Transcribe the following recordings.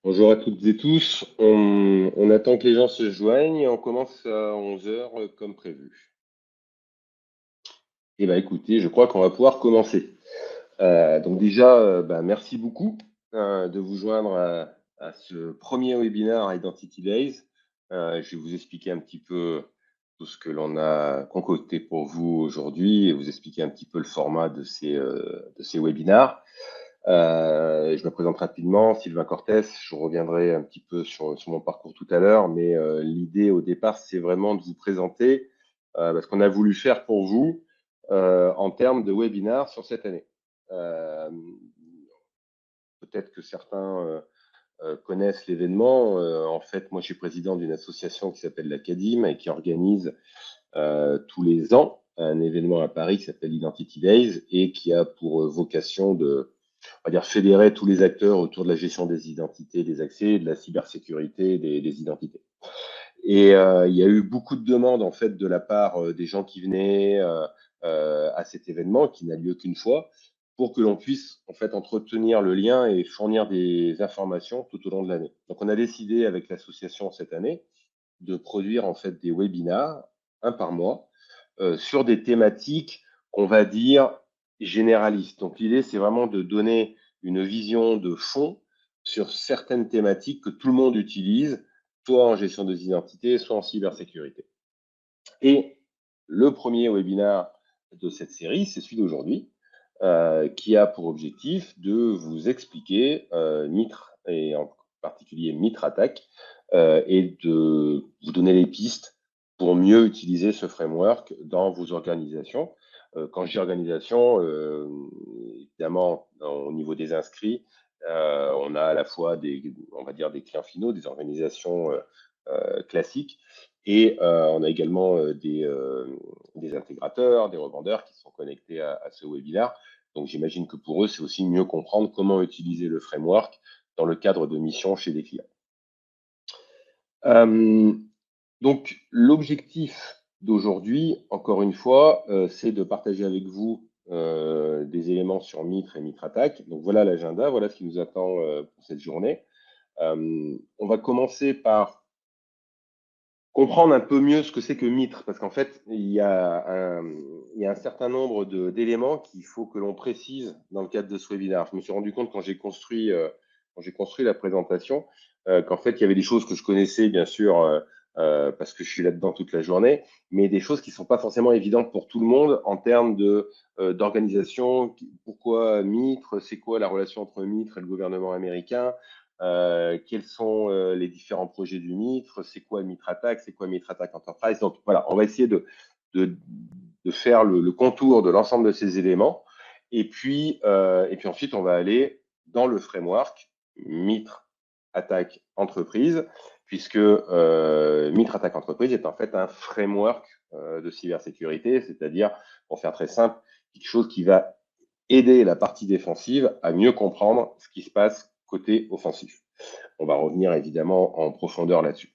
Bonjour à toutes et tous. On attend que les gens se joignent et on commence à 11 heures comme prévu. Eh bien, écoutez, je crois qu'on va pouvoir commencer. Donc déjà, merci beaucoup de vous joindre à ce premier webinaire Identity Days. Je vais vous expliquer un petit peu tout ce que l'on a concocté pour vous aujourd'hui et vous expliquer un petit peu le format de ces webinaires. Je me présente rapidement, Sylvain Cortés. Je reviendrai un petit peu sur mon parcours tout à l'heure, mais l'idée au départ, c'est vraiment de vous présenter ce qu'on a voulu faire pour vous en termes de webinaires sur cette année. Euh, Peut-être que certains connaissent l'événement. En fait, moi, je suis président d'une association qui s'appelle l'Acadime et qui organise tous les ans un événement à Paris qui s'appelle Identity Days et qui a pour vocation de, on va dire, fédérer tous les acteurs autour de la gestion des identités, des accès, de la cybersécurité, des identités. Et il y a eu beaucoup de demandes en fait de la part des gens qui venaient à cet événement qui n'a lieu qu'une fois pour que l'on puisse en fait entretenir le lien et fournir des informations tout au long de l'année. Donc on a décidé avec l'association cette année de produire en fait des webinars un par mois sur des thématiques qu'on va dire généralistes. Donc l'idée c'est vraiment de donner une vision de fond sur certaines thématiques que tout le monde utilise, soit en gestion des identités, soit en cybersécurité. Et le premier webinaire de cette série, c'est celui d'aujourd'hui, qui a pour objectif de vous expliquer Mitre, et en particulier Mitre Attack, et de vous donner les pistes pour mieux utiliser ce framework dans vos organisations. Quand je dis organisation, évidemment, au niveau des inscrits, on a à la fois on va dire des clients finaux, des organisations classiques, et on a également des intégrateurs, des revendeurs qui sont connectés à ce webinaire. Donc j'imagine que pour eux, c'est aussi mieux comprendre comment utiliser le framework dans le cadre de missions chez des clients. Euh, donc l'objectif d'aujourd'hui, encore une fois, c'est de partager avec vous des éléments sur Mitre et Mitre Attack. Donc voilà l'agenda, voilà ce qui nous attend pour cette journée. On va commencer par comprendre un peu mieux ce que c'est que Mitre, parce qu'en fait, il y a un certain nombre d'éléments qu'il faut que l'on précise dans le cadre de ce webinaire. Je me suis rendu compte quand j'ai construit la présentation, qu'en fait, il y avait des choses que je connaissais, bien sûr, parce que je suis là-dedans toute la journée, mais des choses qui ne sont pas forcément évidentes pour tout le monde en termes d'organisation. Pourquoi Mitre? C'est quoi la relation entre Mitre et le gouvernement américain? Quels sont les différents projets du Mitre, c'est quoi Mitre Attack, c'est quoi Mitre Attack Enterprise. Donc voilà, on va essayer de, de faire le contour de l'ensemble de ces éléments. Et puis ensuite, on va aller dans le framework Mitre Attack Entreprise, puisque Mitre Attack Entreprise est en fait un framework de cybersécurité, c'est-à-dire, pour faire très simple, quelque chose qui va aider la partie défensive à mieux comprendre ce qui se passe côté offensif. On va revenir évidemment en profondeur là-dessus.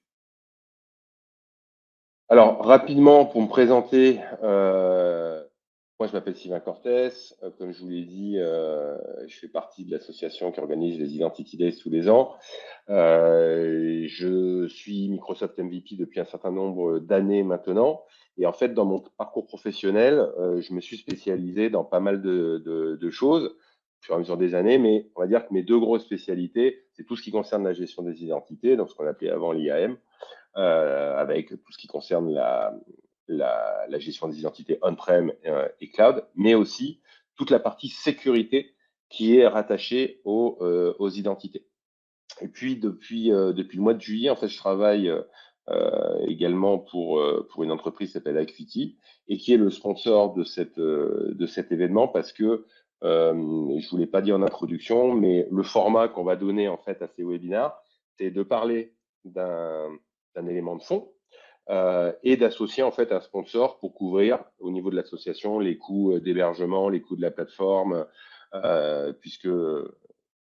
Alors, rapidement, pour me présenter, moi je m'appelle Sylvain Cortés. Comme je vous l'ai dit, je fais partie de l'association qui organise les Identity Days tous les ans. Je suis Microsoft MVP depuis un certain nombre d'années maintenant. Et en fait, dans mon parcours professionnel, je me suis spécialisé dans pas mal de choses au fur et à mesure des années. Mais on va dire que mes deux grosses spécialités, c'est tout ce qui concerne la gestion des identités, donc ce qu'on appelait avant l'IAM, avec tout ce qui concerne la gestion des identités on-prem et cloud, mais aussi toute la partie sécurité qui est rattachée aux identités. Et puis depuis le mois de juillet, en fait, je travaille également pour une entreprise qui s'appelle Acuity et qui est le sponsor de cet événement parce que je ne vous l'ai pas dit en introduction, mais le format qu'on va donner en fait à ces webinaires, c'est de parler d'un élément de fond et d'associer en fait un sponsor pour couvrir au niveau de l'association les coûts d'hébergement, les coûts de la plateforme, puisque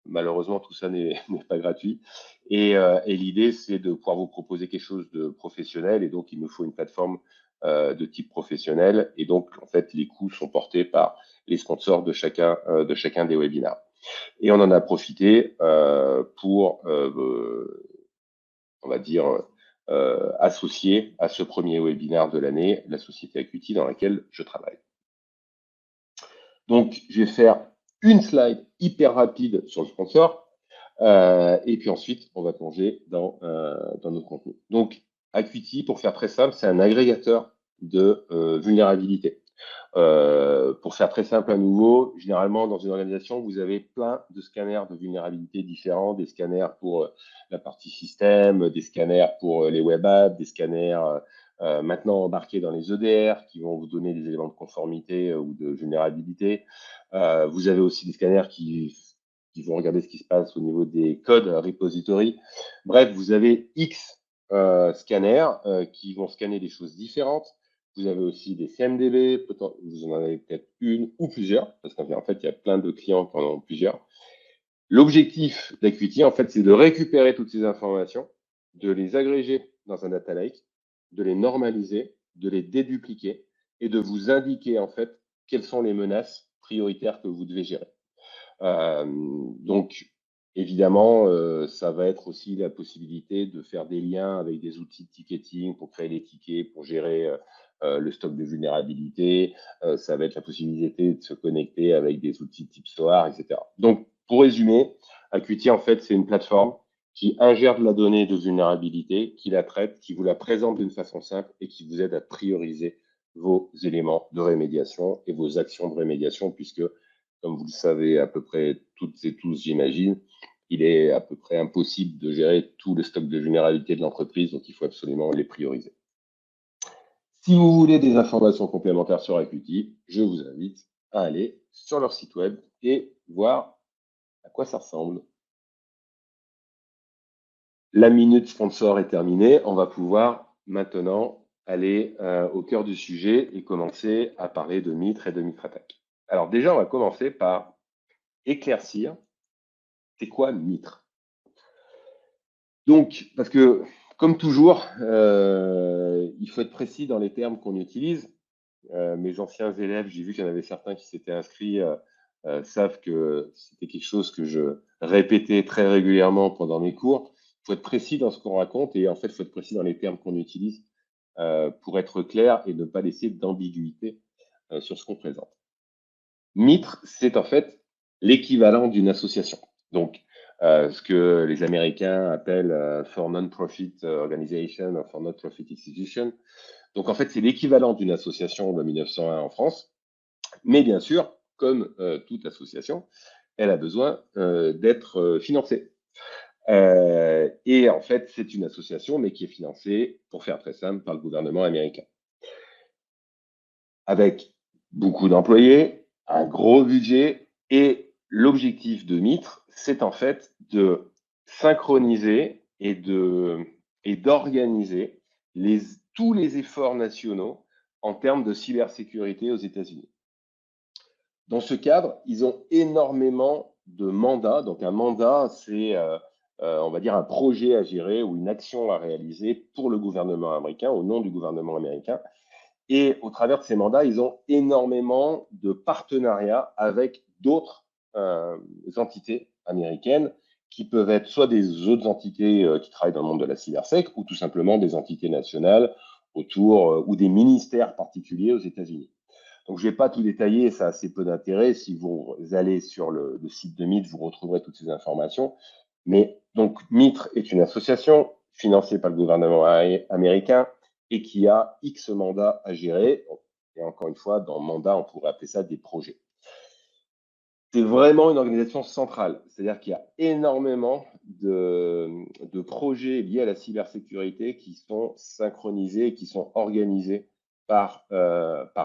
malheureusement, tout ça n'est pas gratuit. Et l'idée, c'est de pouvoir vous proposer quelque chose de professionnel. Et donc, il nous faut une plateforme de type professionnel. Et donc, en fait, les coûts sont portés par les sponsors de chacun des webinaires. Et on en a profité pour, on va dire, associer à ce premier webinaire de l'année la société Acuity dans laquelle je travaille. Donc, je vais faire une slide hyper rapide sur le sponsor, et puis ensuite, on va plonger dans notre contenu. Donc, Acuity, pour faire très simple, c'est un agrégateur de vulnérabilité. Pour faire très simple à nouveau, généralement dans une organisation, vous avez plein de scanners de vulnérabilité différents, des scanners pour la partie système, des scanners pour les web apps, des scanners maintenant embarqués dans les EDR qui vont vous donner des éléments de conformité ou de vulnérabilité. Vous avez aussi des scanners qui vont regarder ce qui se passe au niveau des codes repository. Bref, vous avez X scanners qui vont scanner des choses différentes. Vous avez aussi des CMDB, vous en avez peut-être une ou plusieurs, parce qu'en fait, il y a plein de clients qui en ont plusieurs. L'objectif d'Acuity, en fait, c'est de récupérer toutes ces informations, de les agréger dans un data lake, de les normaliser, de les dédupliquer et de vous indiquer, en fait, quelles sont les menaces prioritaires que vous devez gérer. Donc, évidemment, ça va être aussi la possibilité de faire des liens avec des outils de ticketing pour créer les tickets, pour gérer le stock de vulnérabilité. Ça va être la possibilité de se connecter avec des outils type SOAR, etc. Donc, pour résumer, Acuity, en fait, c'est une plateforme qui ingère de la donnée de vulnérabilité, qui la traite, qui vous la présente d'une façon simple et qui vous aide à prioriser vos éléments de rémédiation et vos actions de rémédiation, puisque comme vous le savez à peu près toutes et tous, j'imagine, il est à peu près impossible de gérer tout le stock de vulnérabilité de l'entreprise, donc il faut absolument les prioriser. Si vous voulez des informations complémentaires sur Acuity, je vous invite à aller sur leur site web et voir à quoi ça ressemble. La minute sponsor est terminée. On va pouvoir maintenant aller au cœur du sujet et commencer à parler de Mitre et de Mitre Attack. Alors déjà, on va commencer par éclaircir c'est quoi Mitre. Donc, parce que, comme toujours, il faut être précis dans les termes qu'on utilise. Mes anciens élèves, j'ai vu qu'il y en avait certains qui s'étaient inscrits, savent que c'était quelque chose que je répétais très régulièrement pendant mes cours. Il faut être précis dans ce qu'on raconte et en fait, il faut être précis dans les termes qu'on utilise pour être clair et ne pas laisser d'ambiguïté sur ce qu'on présente. Mitre, c'est en fait l'équivalent d'une association. Donc, ce que les Américains appellent for non-profit organization or for not-profit institution. Donc, en fait, c'est l'équivalent d'une association de 1901 en France. Mais bien sûr, comme toute association, elle a besoin d'être financée. Et en fait, c'est une association, mais qui est financée, pour faire très simple, par le gouvernement américain. Avec beaucoup d'employés, un gros budget, et l'objectif de Mitre, c'est en fait de synchroniser et d'organiser tous les efforts nationaux en termes de cybersécurité aux États-Unis. Dans ce cadre, ils ont énormément de mandats. Donc un mandat, c'est, on va dire, un projet à gérer ou une action à réaliser pour le gouvernement américain, au nom du gouvernement américain. Et au travers de ces mandats, ils ont énormément de partenariats avec d'autres entités américaines qui peuvent être soit des autres entités qui travaillent dans le monde de la cybersec ou tout simplement des entités nationales autour ou des ministères particuliers aux États-Unis. Donc, je ne vais pas tout détailler, ça a assez peu d'intérêt. Si vous allez sur le site de Mitre, vous retrouverez toutes ces informations. Mais donc, Mitre est une association financée par le gouvernement américain et qui a X mandats à gérer. Et encore une fois, dans mandat, on pourrait appeler ça des projets. C'est vraiment une organisation centrale, c'est-à-dire qu'il y a énormément de projets liés à la cybersécurité qui sont synchronisés et qui sont organisés par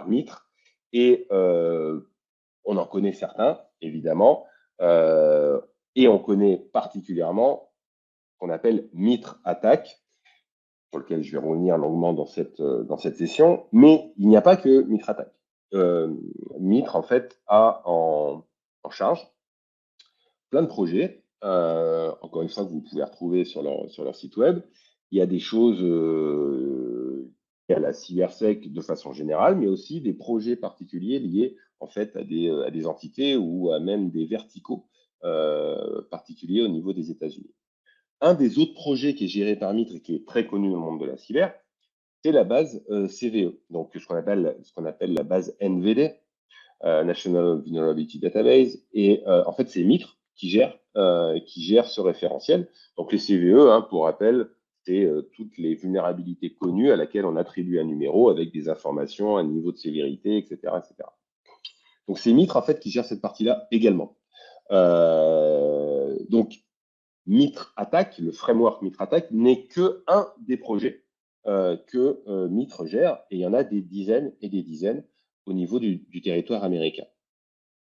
Mitre. Et on en connaît certains, évidemment, et on connaît particulièrement ce qu'on appelle Mitre Attack, sur lequel je vais revenir longuement dans cette session, mais il n'y a pas que Mitre Attack. Mitre, en fait, a en charge plein de projets, encore une fois, que vous pouvez retrouver sur leur site web. Il y a des choses liées à la cybersec de façon générale, mais aussi des projets particuliers liés en fait à des entités ou à même des verticaux particulier au niveau des États-Unis. Un des autres projets qui est géré par Mitre et qui est très connu dans le monde de la cyber, c'est la base CVE, donc ce qu'on appelle la base NVD, National Vulnerability Database. Et en fait, c'est Mitre qui gère ce référentiel. Donc les CVE, hein, pour rappel, c'est toutes les vulnérabilités connues à laquelle on attribue un numéro avec des informations, un niveau de sévérité, etc., etc. Donc c'est Mitre en fait qui gère cette partie-là également. Donc Mitre Attack, le framework Mitre Attack, n'est que un des projets que Mitre gère, et il y en a des dizaines et des dizaines au niveau du territoire américain.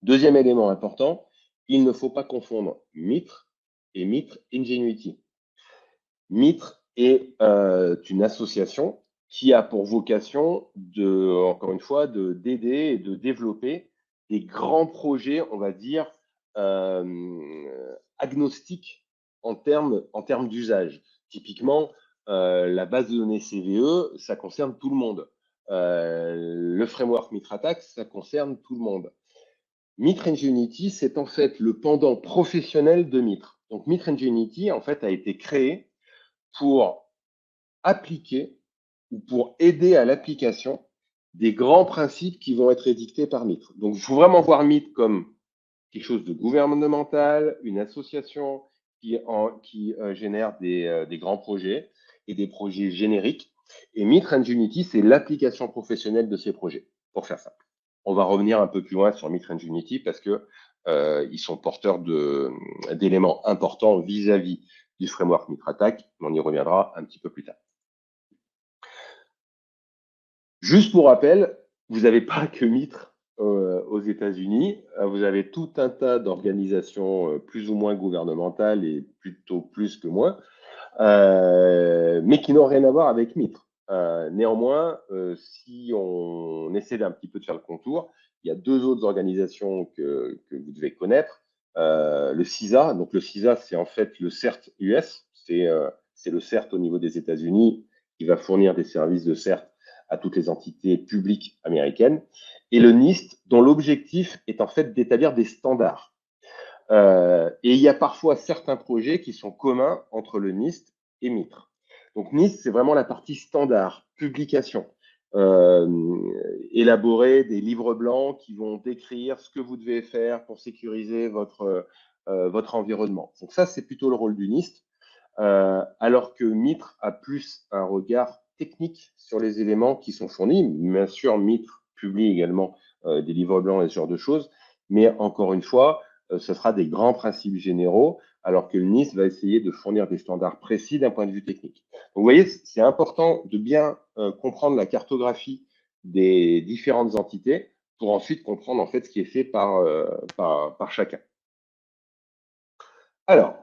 Deuxième élément important, il ne faut pas confondre Mitre et Mitre Ingenuity. Mitre est une association qui a pour vocation encore une fois, d'aider et de développer des grands projets, on va dire, agnostiques en termes d'usage. Typiquement, la base de données CVE, ça concerne tout le monde. Le framework Mitre Attack, ça concerne tout le monde. Mitre Ingenuity, c'est en fait le pendant professionnel de Mitre. Donc Mitre Ingenuity, en fait, a été créé pour appliquer ou pour aider à l'application des grands principes qui vont être édictés par Mitre. Donc, il faut vraiment voir Mitre comme quelque chose de gouvernemental, une association qui génère des grands projets et des projets génériques. Et Mitre Ingenuity, c'est l'application professionnelle de ces projets, pour faire simple. On va revenir un peu plus loin sur Mitre Ingenuity parce que ils sont porteurs d'éléments importants vis-à-vis du framework Mitre Attack. On y reviendra un petit peu plus tard. Juste pour rappel, vous n'avez pas que Mitre aux États-Unis, vous avez tout un tas d'organisations plus ou moins gouvernementales et plutôt plus que moins, mais qui n'ont rien à voir avec Mitre. Néanmoins, si on essaie d'un petit peu de faire le contour, il y a deux autres organisations que vous devez connaître. Le CISA, donc le CISA, c'est en fait le CERT US, c'est le CERT au niveau des États-Unis qui va fournir des services de CERT à toutes les entités publiques américaines, et le NIST, dont l'objectif est en fait d'établir des standards. Et il y a parfois certains projets qui sont communs entre le NIST et Mitre. Donc NIST, c'est vraiment la partie standard, publication. Élaborer des livres blancs qui vont décrire ce que vous devez faire pour sécuriser votre environnement. Donc ça, c'est plutôt le rôle du NIST, alors que Mitre a plus un regard technique sur les éléments qui sont fournis. Bien sûr, Mitre publie également des livres blancs et ce genre de choses, mais encore une fois, ce sera des grands principes généraux, alors que le NIST va essayer de fournir des standards précis d'un point de vue technique. Donc, vous voyez, c'est important de bien comprendre la cartographie des différentes entités pour ensuite comprendre en fait ce qui est fait par chacun. Alors,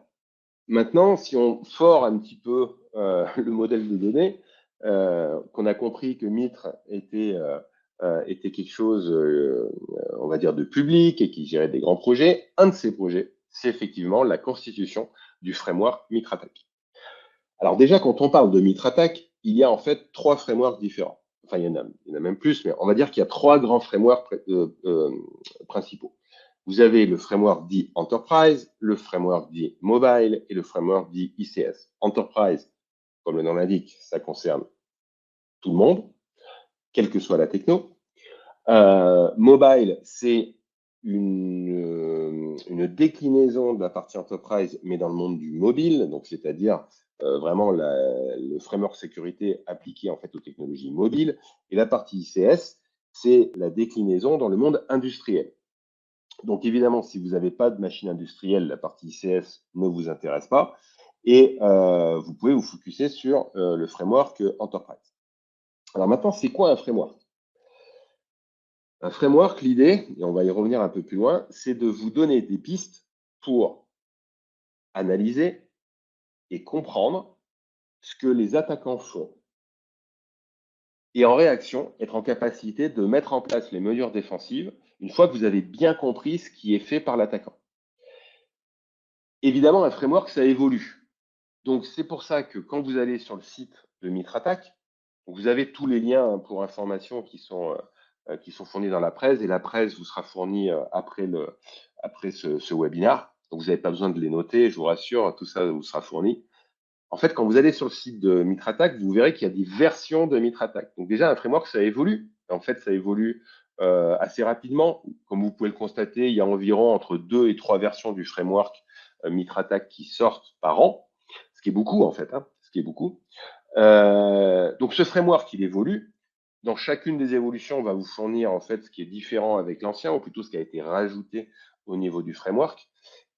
maintenant, si on fore un petit peu le modèle de données, qu'on a compris que Mitre était quelque chose, on va dire, de public et qui gérait des grands projets, un de ces projets, c'est effectivement la constitution du framework Mitre Attack. Alors déjà, quand on parle de Mitre Attack, il y a en fait trois frameworks différents. Enfin, il y en a même plus, mais on va dire qu'il y a trois grands frameworks principaux. Vous avez le framework dit Enterprise, le framework dit Mobile et le framework dit ICS. Enterprise, comme le nom l'indique, ça concerne tout le monde, quelle que soit la techno. Mobile, c'est une déclinaison de la partie Enterprise, mais dans le monde du mobile, donc c'est-à-dire vraiment le framework sécurité appliqué en fait aux technologies mobiles. Et la partie ICS, c'est la déclinaison dans le monde industriel. Donc évidemment, si vous n'avez pas de machine industrielle, la partie ICS ne vous intéresse pas. Et vous pouvez vous focuser sur le framework Enterprise. Alors maintenant, c'est quoi un framework? Un framework, l'idée, et on va y revenir un peu plus loin, c'est de vous donner des pistes pour analyser et comprendre ce que les attaquants font. Et en réaction, être en capacité de mettre en place les mesures défensives une fois que vous avez bien compris ce qui est fait par l'attaquant. Évidemment, un framework, ça évolue. Donc, c'est pour ça que quand vous allez sur le site de Mitre Attack, vous avez tous les liens pour information qui sont fournis dans la presse, et la presse vous sera fournie après ce webinaire. Donc, vous n'avez pas besoin de les noter, je vous rassure, tout ça vous sera fourni. En fait, quand vous allez sur le site de MitraTac, vous verrez qu'il y a des versions de MitraTac. Donc déjà, un framework, ça évolue. En fait, ça évolue assez rapidement. Comme vous pouvez le constater, il y a environ entre 2 et 3 versions du framework MitraTac qui sortent par an, ce qui est beaucoup en fait, hein, ce qui est beaucoup. Donc ce framework, il évolue. Dans chacune des évolutions, on va vous fournir en fait ce qui est différent avec l'ancien, ou plutôt ce qui a été rajouté au niveau du framework.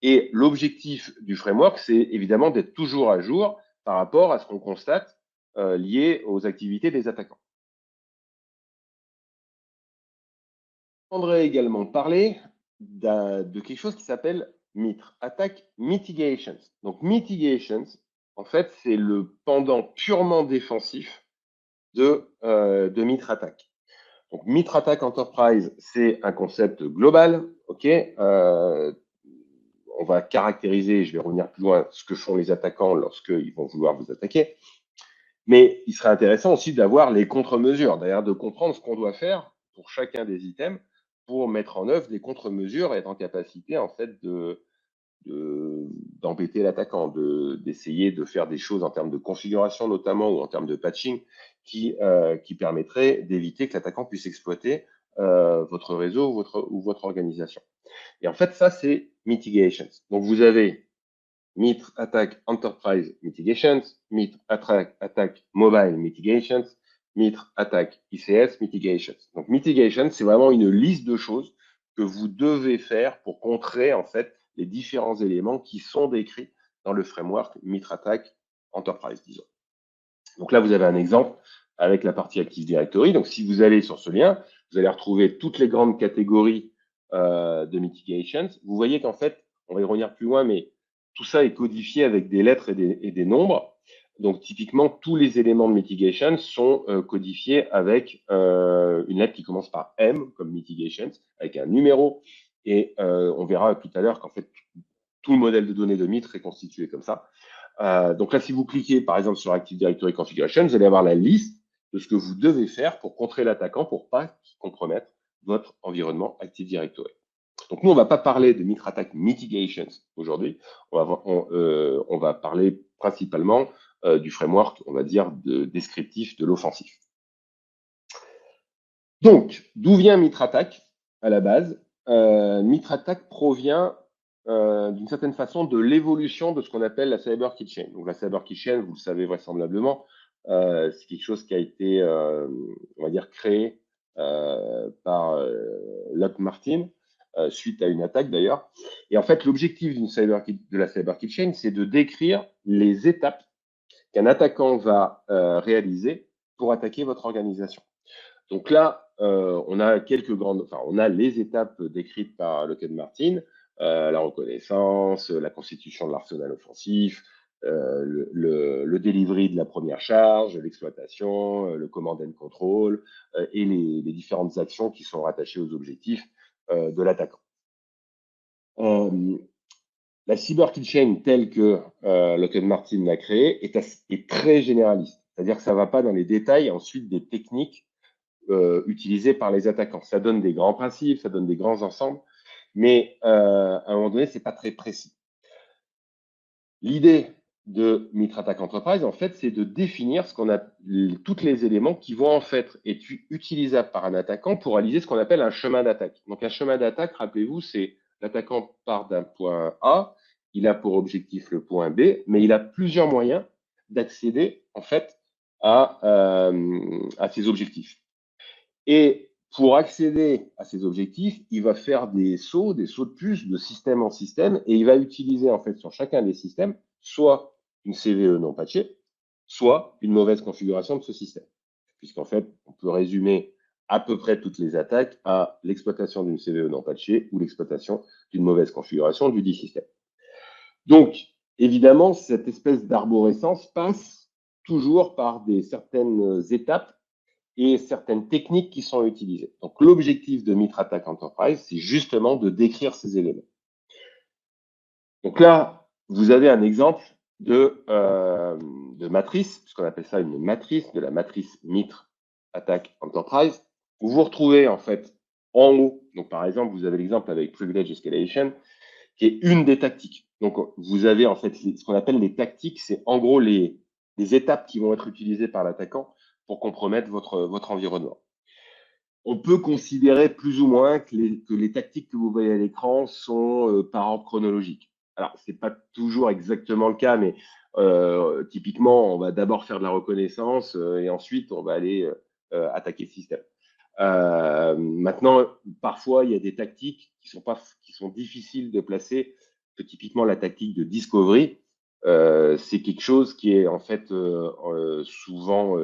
Et l'objectif du framework, c'est évidemment d'être toujours à jour par rapport à ce qu'on constate lié aux activités des attaquants. On voudrait également parler de quelque chose qui s'appelle MITRE, Attack Mitigations. Donc Mitigations, en fait, c'est le pendant purement défensif de MITRE Attack. Donc MITRE Attack Enterprise, c'est un concept global, ok. On va caractériser, je vais revenir plus loin, ce que font les attaquants lorsqu'ils vont vouloir vous attaquer. Mais il serait intéressant aussi d'avoir les contre-mesures, d'ailleurs de comprendre ce qu'on doit faire pour chacun des items pour mettre en œuvre des contre-mesures et être en capacité en fait d'embêter l'attaquant, d'essayer de faire des choses en termes de configuration notamment ou en termes de patching qui permettraient d'éviter que l'attaquant puisse exploiter votre réseau ou votre organisation. Et en fait, ça, c'est mitigations. Donc, vous avez MITRE Attack Enterprise Mitigations, MITRE Attack Mobile Mitigations, MITRE Attack ICS Mitigations. Donc, mitigations, c'est vraiment une liste de choses que vous devez faire pour contrer, en fait, les différents éléments qui sont décrits dans le framework MITRE Attack Enterprise, disons. Donc là, vous avez un exemple avec la partie Active Directory. Donc, si vous allez sur ce lien, vous allez retrouver toutes les grandes catégories de mitigations. Vous voyez qu'en fait, on va y revenir plus loin, mais tout ça est codifié avec des lettres et des nombres. Donc, typiquement, tous les éléments de mitigation sont codifiés avec une lettre qui commence par M, comme mitigations, avec un numéro. Et on verra tout à l'heure qu'en fait, tout le modèle de données de MITRE est constitué comme ça. Donc là, si vous cliquez par exemple sur Active Directory Configuration, vous allez avoir la liste de ce que vous devez faire pour contrer l'attaquant pour pas qu'il compromette votre environnement Active Directory. Donc nous, on va pas parler de MITRE Attack Mitigations aujourd'hui. On va parler principalement du framework, on va dire, descriptif de l'offensif. Donc, d'où vient MITRE Attack à la base? MITRE Attack provient d'une certaine façon de l'évolution de ce qu'on appelle la Cyber Keychain. Donc la Cyber Keychain, vous le savez vraisemblablement, c'est quelque chose qui a été, on va dire, créé par Lockheed Martin suite à une attaque d'ailleurs. Et en fait, l'objectif de la Cyber Keychain, c'est de décrire les étapes qu'un attaquant va réaliser pour attaquer votre organisation. Donc là, on a on a les étapes décrites par Lockheed Martin, la reconnaissance, la constitution de l'arsenal offensif, le delivery de la première charge, l'exploitation, le command and control et les différentes actions qui sont rattachées aux objectifs de l'attaquant. La Cyber Keychain telle que Lockheed Martin l'a créée est très généraliste, c'est-à-dire que ça ne va pas dans les détails ensuite des techniques utilisées par les attaquants. Ça donne des grands principes, ça donne des grands ensembles, mais à un moment donné, c'est pas très précis. L'idée de MITRE Attack Enterprise, en fait, c'est de définir tous les éléments qui vont en fait être utilisables par un attaquant pour réaliser ce qu'on appelle un chemin d'attaque. Donc un chemin d'attaque, rappelez-vous, c'est l'attaquant part d'un point A, il a pour objectif le point B, mais il a plusieurs moyens d'accéder en fait à ses objectifs. Et pour accéder à ces objectifs, il va faire des sauts de puce de système en système, et il va utiliser en fait sur chacun des systèmes soit une CVE non patchée, soit une mauvaise configuration de ce système. Puisqu'en fait, on peut résumer à peu près toutes les attaques à l'exploitation d'une CVE non patchée ou l'exploitation d'une mauvaise configuration du dit système. Donc, évidemment, cette espèce d'arborescence passe toujours par certaines étapes et certaines techniques qui sont utilisées. Donc, l'objectif de MITRE Attack Enterprise, c'est justement de décrire ces éléments. Donc là, vous avez un exemple de matrice, puisqu'on appelle ça une matrice, de la matrice MITRE Attack Enterprise, où vous retrouvez en fait en haut, donc par exemple, vous avez l'exemple avec Privilege Escalation, qui est une des tactiques. Donc, vous avez en fait ce qu'on appelle les tactiques, c'est en gros les étapes qui vont être utilisées par l'attaquant pour compromettre votre environnement. On peut considérer plus ou moins que les tactiques que vous voyez à l'écran sont par ordre chronologique. Alors, ce n'est pas toujours exactement le cas, mais typiquement, on va d'abord faire de la reconnaissance et ensuite, on va aller attaquer le système. Maintenant, parfois, il y a des tactiques qui sont difficiles de placer. Que typiquement, la tactique de discovery, c'est quelque chose qui est en fait souvent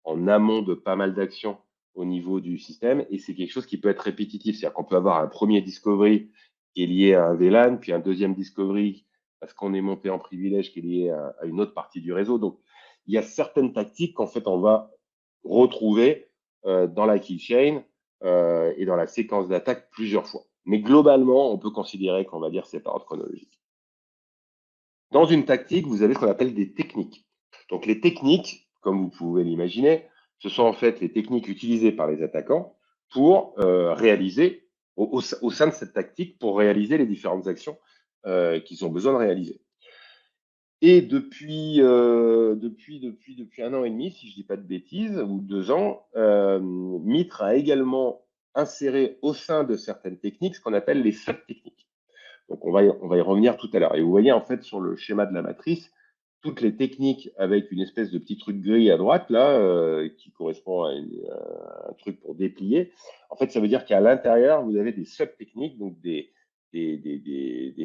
en amont de pas mal d'actions au niveau du système et c'est quelque chose qui peut être répétitif. C'est-à-dire qu'on peut avoir un premier discovery qui est lié à un VLAN, puis un deuxième discovery parce qu'on est monté en privilège qui est lié à une autre partie du réseau. Donc, il y a certaines tactiques qu'en fait, on va retrouver dans la kill chain et dans la séquence d'attaque plusieurs fois. Mais globalement, on peut considérer qu'on va dire c'est par ordre chronologique. Dans une tactique, vous avez ce qu'on appelle des techniques. Donc les techniques, comme vous pouvez l'imaginer, ce sont en fait les techniques utilisées par les attaquants pour réaliser, au sein de cette tactique, pour réaliser les différentes actions qu'ils ont besoin de réaliser. Et depuis un an et demi, si je ne dis pas de bêtises, ou 2 ans, Mitre a également inséré au sein de certaines techniques ce qu'on appelle les sub-techniques. Donc, on va y revenir tout à l'heure. Et vous voyez, en fait, sur le schéma de la matrice, toutes les techniques avec une espèce de petit truc gris à droite, là, qui correspond à un truc pour déplier. En fait, ça veut dire qu'à l'intérieur, vous avez des sub-techniques, donc des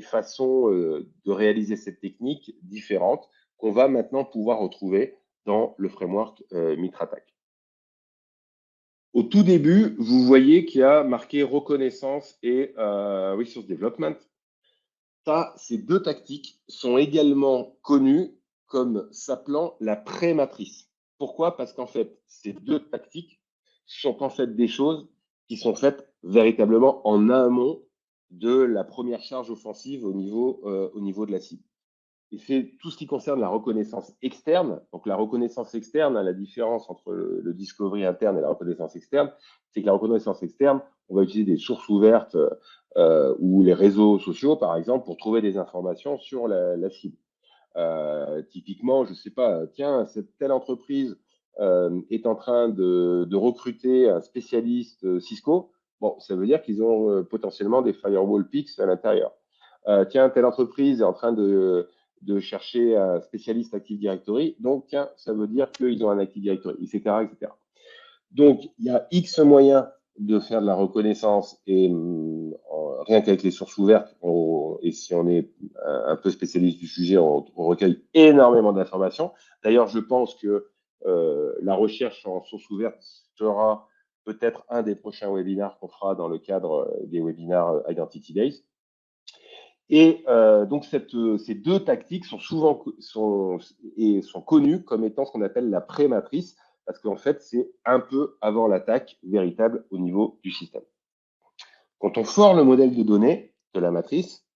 façons de réaliser cette technique différentes qu'on va maintenant pouvoir retrouver dans le framework MitraTac. Au tout début, vous voyez qu'il y a marqué reconnaissance et resource development. Ça, ces deux tactiques sont également connues comme s'appelant la pré-matrice. Pourquoi? Parce qu'en fait, ces deux tactiques sont en fait des choses qui sont faites véritablement en amont de la première charge offensive au niveau de la cible. Et c'est tout ce qui concerne la reconnaissance externe. Donc la reconnaissance externe, la différence entre le discovery interne et la reconnaissance externe, c'est que la reconnaissance externe, on va utiliser des sources ouvertes ou les réseaux sociaux, par exemple, pour trouver des informations sur la cible. Typiquement, je ne sais pas, tiens, cette telle entreprise est en train de recruter un spécialiste Cisco. Bon, ça veut dire qu'ils ont potentiellement des firewall picks à l'intérieur. Tiens, telle entreprise est en train de chercher un spécialiste Active Directory. Donc, tiens, ça veut dire qu'ils ont un Active Directory, etc., etc. Donc, il y a X moyens de faire de la reconnaissance et rien qu'avec les sources ouvertes, et si on est un peu spécialiste du sujet, on recueille énormément d'informations. D'ailleurs, je pense que la recherche en sources ouvertes sera peut-être un des prochains webinaires qu'on fera dans le cadre des webinaires Identity Days. Et donc, ces deux tactiques sont souvent sont connues comme étant ce qu'on appelle la pré-matrice, parce qu'en fait, c'est un peu avant l'attaque véritable au niveau du système. Quand on fore le modèle de données de la matrice,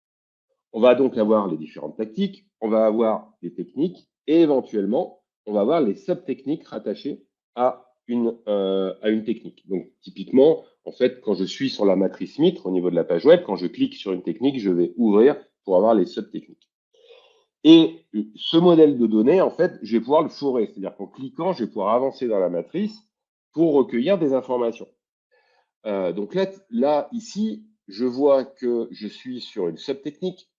on va donc avoir les différentes tactiques, on va avoir les techniques, et éventuellement, on va avoir les sub-techniques rattachées à une technique. Donc, typiquement, en fait, quand je suis sur la matrice Mitre au niveau de la page web, quand je clique sur une technique, je vais ouvrir pour avoir les sub-techniques. Et ce modèle de données, en fait, je vais pouvoir le forer. C'est-à-dire qu'en cliquant, je vais pouvoir avancer dans la matrice pour recueillir des informations. Donc là, ici, je vois que je suis sur une sub-technique.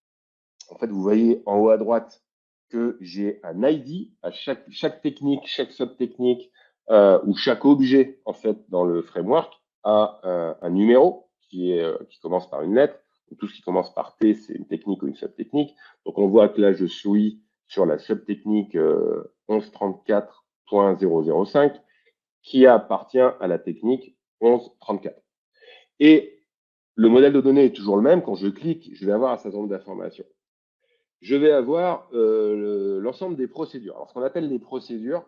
En fait, vous voyez en haut à droite que j'ai un ID à chaque technique, chaque sub-technique ou chaque objet en fait dans le framework a un numéro qui commence par une lettre. Donc, tout ce qui commence par T, c'est une technique ou une sub-technique. Donc on voit que là, je suis sur la sub-technique 1134.005 qui appartient à la technique 1134. Et le modèle de données est toujours le même. Quand je clique, je vais avoir un certain nombre d'informations. Je vais avoir l'ensemble des procédures. Alors, ce qu'on appelle les procédures,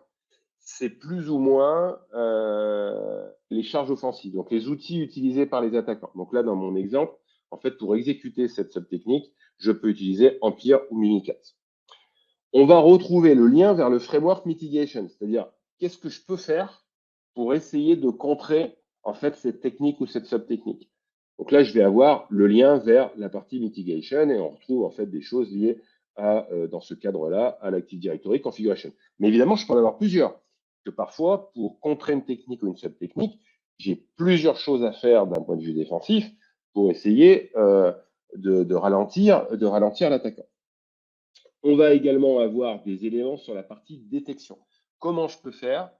c'est plus ou moins les charges offensives, donc les outils utilisés par les attaquants. Donc là, dans mon exemple, en fait, pour exécuter cette sub-technique, je peux utiliser Empire ou Mimikatz. On va retrouver le lien vers le framework mitigation, c'est-à-dire qu'est-ce que je peux faire pour essayer de contrer en fait cette technique ou cette sub-technique. Donc là, je vais avoir le lien vers la partie mitigation et on retrouve en fait des choses liées à, dans ce cadre-là, à l'Active Directory configuration. Mais évidemment, je peux en avoir plusieurs. Parce que parfois, pour contrer une technique ou une sub-technique, j'ai plusieurs choses à faire d'un point de vue défensif pour essayer de ralentir l'attaquant. On va également avoir des éléments sur la partie détection. Comment je peux faire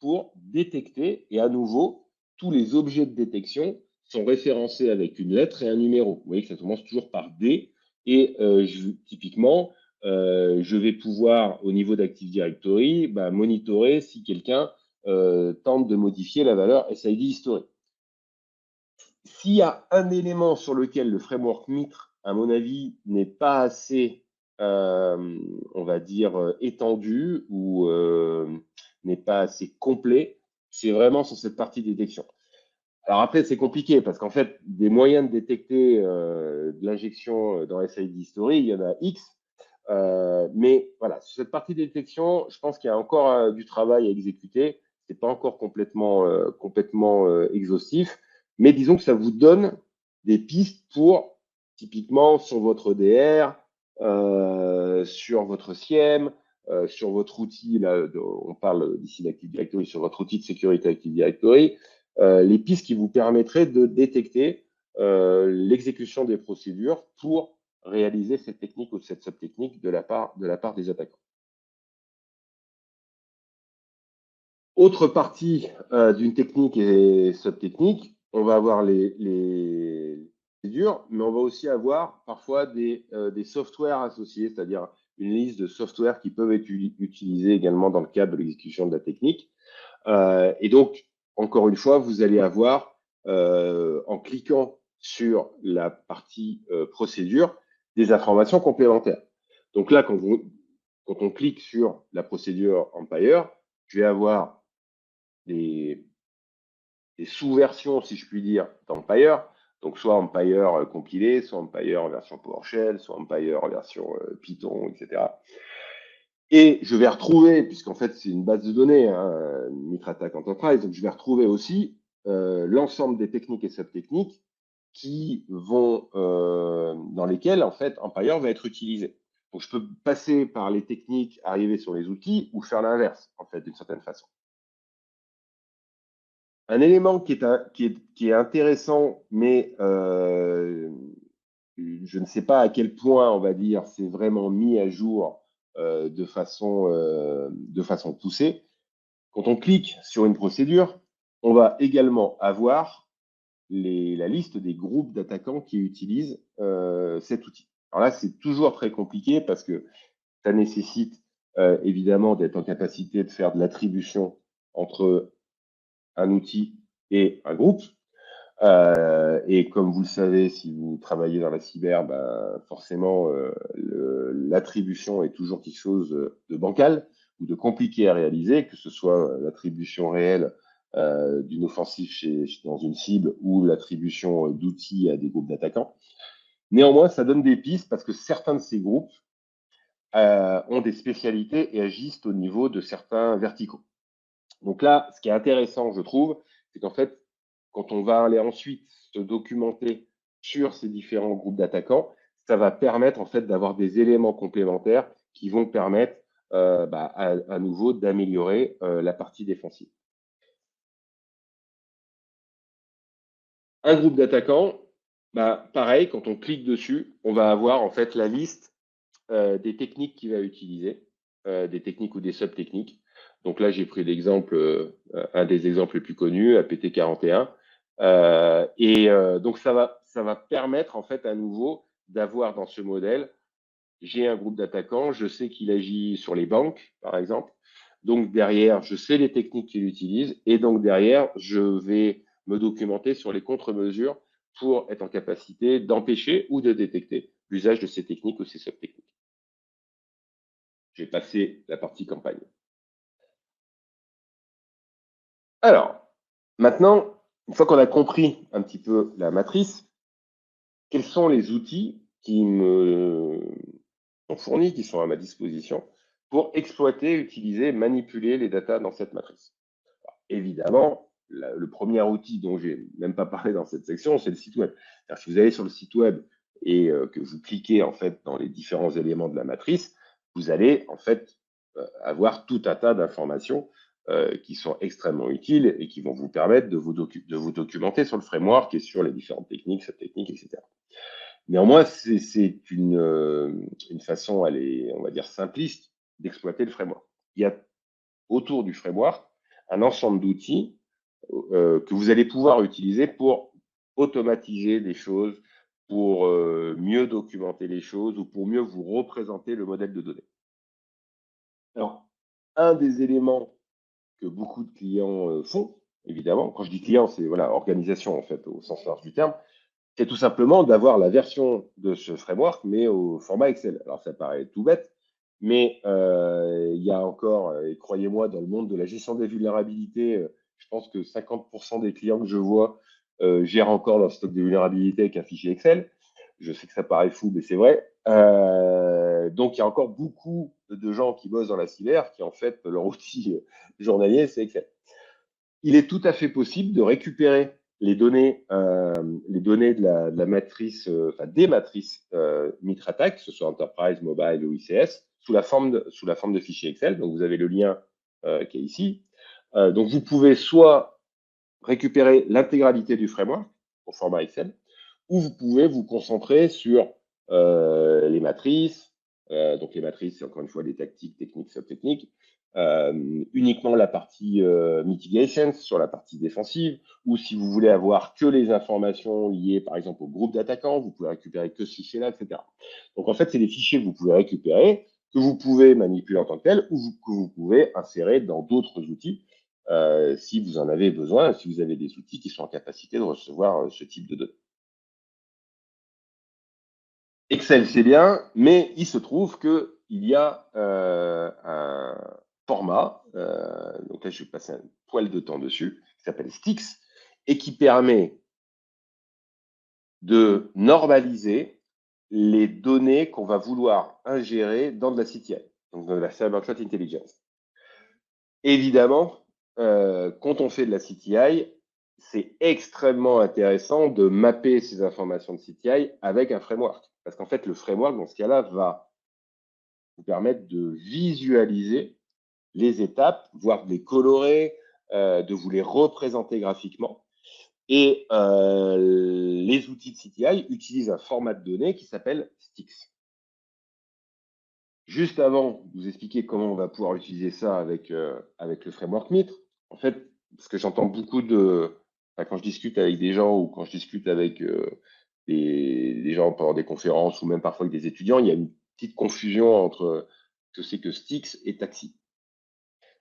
pour détecter, et à nouveau, tous les objets de détection sont référencés avec une lettre et un numéro. Vous voyez que ça commence toujours par D, et typiquement, je vais pouvoir, au niveau d'Active Directory, monitorer si quelqu'un tente de modifier la valeur SID historique. S'il y a un élément sur lequel le framework Mitre, à mon avis, n'est pas assez, on va dire, étendu ou n'est pas assez complet, c'est vraiment sur cette partie détection. Alors après, c'est compliqué parce qu'en fait, des moyens de détecter de l'injection dans SID History, il y en a X. Mais voilà, sur cette partie de détection, je pense qu'il y a encore du travail à exécuter. C'est pas encore complètement, exhaustif, mais disons que ça vous donne des pistes pour, typiquement, sur votre EDR, sur votre SIEM, sur votre outil, là, on parle d'ici d'Active Directory, sur votre outil de sécurité Active Directory, les pistes qui vous permettraient de détecter l'exécution des procédures pour réaliser cette technique ou cette sub-technique de la part des attaquants. Autre partie d'une technique et sub-technique, on va avoir les procédures, mais on va aussi avoir parfois des softwares associés, c'est-à-dire une liste de softwares qui peuvent être utilisés également dans le cadre de l'exécution de la technique. Et donc, encore une fois, vous allez avoir, en cliquant sur la partie procédure, des informations complémentaires. Donc là, quand on clique sur la procédure Empire, je vais avoir des sous-versions, si je puis dire, d'Empire. Donc soit Empire compilé, soit Empire en version PowerShell, soit Empire en version Python, etc. Et je vais retrouver, puisqu'en fait c'est une base de données, hein, Mitre Attack Enterprise, donc je vais retrouver aussi l'ensemble des techniques et sub-techniques qui vont, dans lesquelles en fait Empire va être utilisé. Donc je peux passer par les techniques, arriver sur les outils, ou faire l'inverse, en fait, d'une certaine façon. Un élément qui est intéressant, mais je ne sais pas à quel point, on va dire, c'est vraiment mis à jour de façon poussée. Quand on clique sur une procédure, on va également avoir la liste des groupes d'attaquants qui utilisent cet outil. Alors là, c'est toujours très compliqué parce que ça nécessite évidemment d'être en capacité de faire de l'attribution entre un outil et un groupe. Et comme vous le savez, si vous travaillez dans la cyber, forcément, l'attribution est toujours quelque chose de bancal ou de compliqué à réaliser, que ce soit l'attribution réelle d'une offensive dans une cible ou l'attribution d'outils à des groupes d'attaquants. Néanmoins, ça donne des pistes parce que certains de ces groupes ont des spécialités et agissent au niveau de certains verticaux. Donc là, ce qui est intéressant, je trouve, c'est qu'en fait, quand on va aller ensuite se documenter sur ces différents groupes d'attaquants, ça va permettre en fait d'avoir des éléments complémentaires qui vont permettre à nouveau d'améliorer la partie défensive. Un groupe d'attaquants, pareil, quand on clique dessus, on va avoir en fait la liste des techniques qu'il va utiliser, des techniques ou des sub-techniques. Donc là, j'ai pris l'exemple, un des exemples les plus connus, APT41. Donc ça va permettre en fait à nouveau d'avoir dans ce modèle, j'ai un groupe d'attaquants, je sais qu'il agit sur les banques, par exemple. Donc derrière, je sais les techniques qu'il utilise et donc derrière, je vais me documenter sur les contre-mesures pour être en capacité d'empêcher ou de détecter l'usage de ces techniques ou ces sub-techniques. J'ai passé la partie campagne. Alors, maintenant, une fois qu'on a compris un petit peu la matrice, quels sont les outils qui me sont fournis, qui sont à ma disposition pour exploiter, utiliser, manipuler les datas dans cette matrice? Alors, évidemment, le premier outil dont j'ai même pas parlé dans cette section, c'est le site web. Si vous allez sur le site web et que vous cliquez en fait dans les différents éléments de la matrice, vous allez en fait avoir tout un tas d'informations qui sont extrêmement utiles et qui vont vous permettre de vous documenter sur le framework et sur les différentes techniques, sub-techniques, etc. Néanmoins, c'est une façon, on va dire, simpliste d'exploiter le framework. Il y a autour du framework un ensemble d'outils que vous allez pouvoir utiliser pour automatiser des choses, pour mieux documenter les choses ou pour mieux vous représenter le modèle de données. Alors, un des éléments que beaucoup de clients font, évidemment, quand je dis client, c'est voilà, organisation en fait, au sens large du terme, c'est tout simplement d'avoir la version de ce framework, mais au format Excel. Alors, ça paraît tout bête, mais il y a encore, et croyez-moi, dans le monde de la gestion des vulnérabilités, je pense que 50% des clients que je vois gèrent encore leur stock de vulnérabilités avec un fichier Excel. Je sais que ça paraît fou, mais c'est vrai. Donc, il y a encore beaucoup de gens qui bossent dans la cyber qui, en fait, leur outil journalier, c'est Excel. Il est tout à fait possible de récupérer les données de la matrice, enfin des matrices Mitre Attack, que ce soit Enterprise, Mobile ou ICS, sous la forme de fichiers Excel. Donc, vous avez le lien qui est ici. Donc, vous pouvez soit récupérer l'intégralité du framework au format Excel, ou vous pouvez vous concentrer sur les matrices. Donc, les matrices, c'est encore une fois des tactiques, techniques, sub-techniques. Uniquement la partie mitigation sur la partie défensive, ou si vous voulez avoir que les informations liées par exemple au groupe d'attaquants, vous pouvez récupérer que ce fichier-là, etc. Donc en fait, c'est des fichiers que vous pouvez récupérer, que vous pouvez manipuler en tant que tel, ou que vous pouvez insérer dans d'autres outils si vous en avez besoin, si vous avez des outils qui sont en capacité de recevoir ce type de données. Excel, c'est bien, mais il se trouve qu'il y a un format, donc là je vais passer un poil de temps dessus, qui s'appelle Stix, et qui permet de normaliser les données qu'on va vouloir ingérer dans de la CTI, donc de la Cyber Threat Intelligence. Évidemment, quand on fait de la CTI, c'est extrêmement intéressant de mapper ces informations de CTI avec un framework. Parce qu'en fait, le framework, dans ce cas-là, va vous permettre de visualiser les étapes, voire de les colorer, de vous les représenter graphiquement. Et les outils de CTI utilisent un format de données qui s'appelle Stix. Juste avant de vous expliquer comment on va pouvoir utiliser ça avec le framework Mitre, en fait, parce que j'entends beaucoup quand je discute avec des gens ou quand je discute avec des gens pendant des conférences ou même parfois avec des étudiants, il y a une petite confusion entre ce que c'est que Stix et Taxi.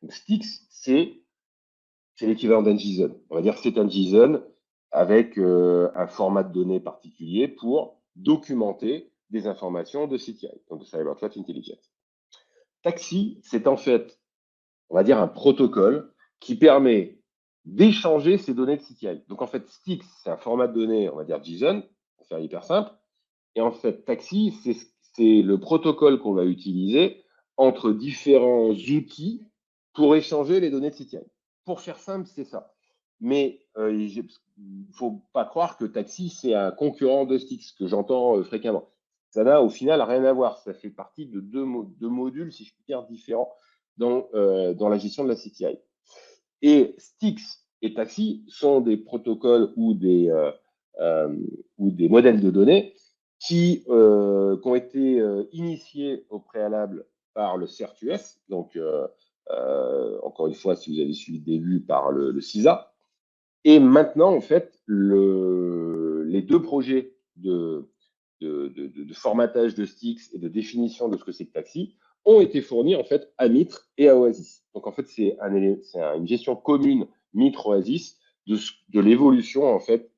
Donc, Stix, c'est l'équivalent d'un JSON. On va dire que c'est un JSON avec un format de données particulier pour documenter des informations de CTI, donc de Cyber Threat Intelligence. Taxi, c'est en fait, on va dire, un protocole qui permet d'échanger ces données de CTI. Donc en fait, Stix, c'est un format de données, on va dire JSON, pour faire hyper simple. Et en fait, Taxi, c'est le protocole qu'on va utiliser entre différents outils pour échanger les données de CTI. Pour faire simple, c'est ça. Mais il ne faut pas croire que Taxi, c'est un concurrent de Stix, que j'entends fréquemment. Ça n'a au final rien à voir. Ça fait partie de deux modules, si je puis dire, différents dans la gestion de la CTI. Et Stix et Taxi sont des protocoles ou des modèles de données qui ont été initiés au préalable par le CERT-US, donc encore une fois, si vous avez suivi le début, par le CISA. Et maintenant, en fait, les deux projets de formatage de Stix et de définition de ce que c'est que Taxi ont été fournis en fait à Mitre et à Oasis. Donc en fait, c'est une gestion commune Mitre-Oasis de l'évolution en fait